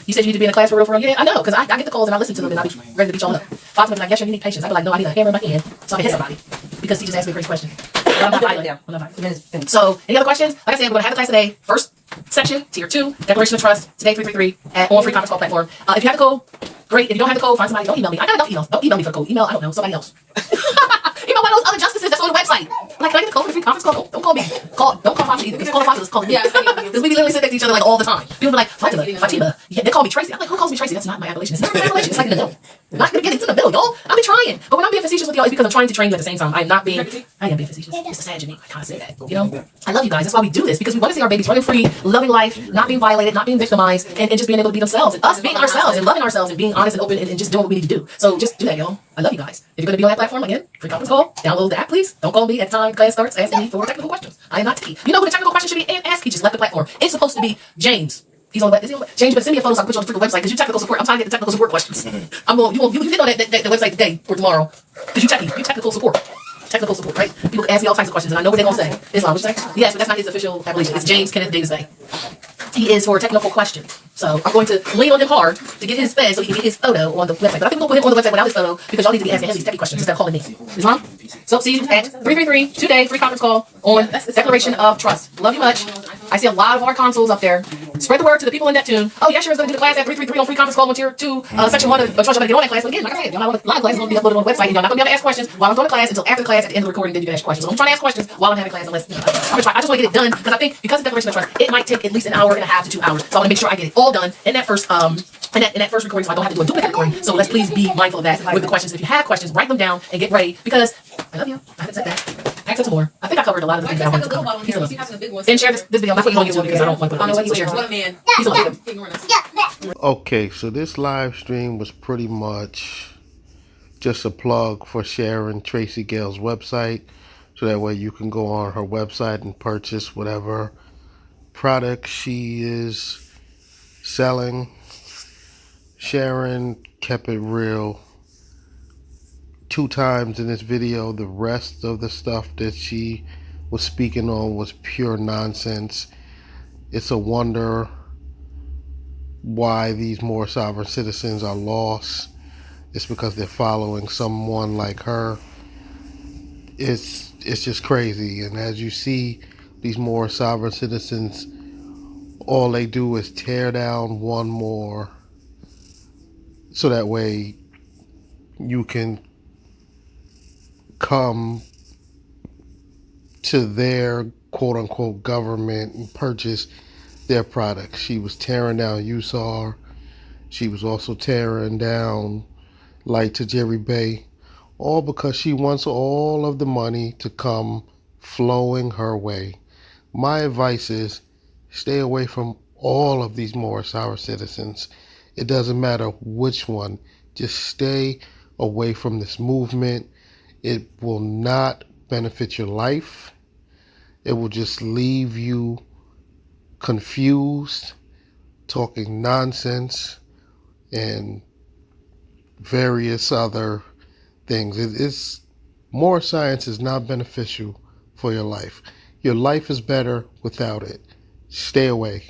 You said you need to be in a class for real? Yeah, I know, because I get the calls and I listen to them and I'll be ready to beat y'all up. Fatima be like, yes, you need patience. I'll be like, no, I need a hammer in my hand so I can hit somebody. Because he just asked me a crazy question. But I'm not violent. So, any other questions? Like I said, we're going to have the class today. First section, tier 2, Declaration of Trust, today 3:33 on free conference call platform. If you have the code, great. If you don't have the code, find somebody. Don't email me. I got enough emails. Don't email me for the code. Email, I don't know, somebody else. Email one of those other justices that's on the website. Like, can I get the code for the free conference call? Don't call me. Don't call Fatima either. Because call Fatima is calling me. Because we literally sit next to each other like all the time. People be like, Fatima. Yeah, they call me Tracy. I'm like, who calls me Tracy? That's not my appellation. It's not my appellation. It's like in the middle. I'm not gonna get into the middle, y'all. I'll be trying. But when I'm being facetious with y'all, it's because I'm trying to train you at the same time. I am being facetious. It's the sad in me. I kind of say that. I love you guys. That's why we do this. Because we want to see our babies running free, loving life, not being violated, not being victimized, and just being able to be themselves. And us being ourselves and loving ourselves and being honest and open and just doing what we need to do. So just do that, y'all. I love you guys. If you're going to be on that platform, again, free conference call, download the app, please. Don't call me at the time class starts asking me for technical questions. I am not techie. You know who the technical question should be asked? He just left the platform. It's supposed to be James. He's on the website. James, but send me a photo so I can put you on the freaking website because you technical support. I'm trying to get the technical support questions. You get on that website today or tomorrow because you technical support. Technical support, right? People ask me all types of questions and I know what they're going to say. Islam, what you say? Yes, but that's not his official appellation. It's James Kenneth Davis Bay. He is for technical questions. So I'm going to lean on him hard to get his fed so he can get his photo on the website. But I think we're going to put him on the website without his photo because y'all need to be asking him these techie questions instead of calling me. Islam? So see you at 333 today, free conference call on Declaration of Trust. Love you much. I see a lot of our consuls up there. Spread the word to the people in Neptune. Oh, yeah, Sharon's going to do the class at 333 on free conference call on tier 2, section 1 of Trust. Y'all better get on that class. But again, like I said, y'all have a lot of classes going to be uploaded on the website and y'all not going to be able to ask questions while I'm doing the class until after the class at the end of the recording. Then you can ask questions. So I'm trying to ask questions while I'm having class unless, I'm going to try. I just want to get it done because I think because of Declaration of Trust, it might take at least an hour and a half to 2 hours. So I want to make sure I get it all done in that first in that first recording so I don't have to do a duplicate recording. So let's please be mindful of that with the questions. If you have questions, write them down and get ready because I love you. I haven't said that. Access more. I think I covered a lot of the things that I wanted to cover. He's a little. And share this video. That's what you're going to do because I don't want to put it on YouTube. He's a little. Okay, so this live stream was pretty much just a plug for Sharon Tracy Gale's website. So that way you can go on her website and purchase whatever product she is selling. Sharon kept it real 2 times in this video. The rest of the stuff that she was speaking on was pure nonsense. It's a wonder why these more sovereign citizens are lost. It's because they're following someone like her. It's just crazy. And as you see, these more sovereign citizens, all they do is tear down one more so that way you can come to their quote-unquote government and purchase their products. She was tearing down Usar. She was also tearing down like Tajiri Bay, all because she wants all of the money to come flowing her way. My advice is stay away from all of these Moorish our citizens. It doesn't matter which one. Just stay away from this movement. It will not benefit your life. It will just leave you confused, talking nonsense, and various other things. It's more science is not beneficial for your life. Your life is better without it. Stay away.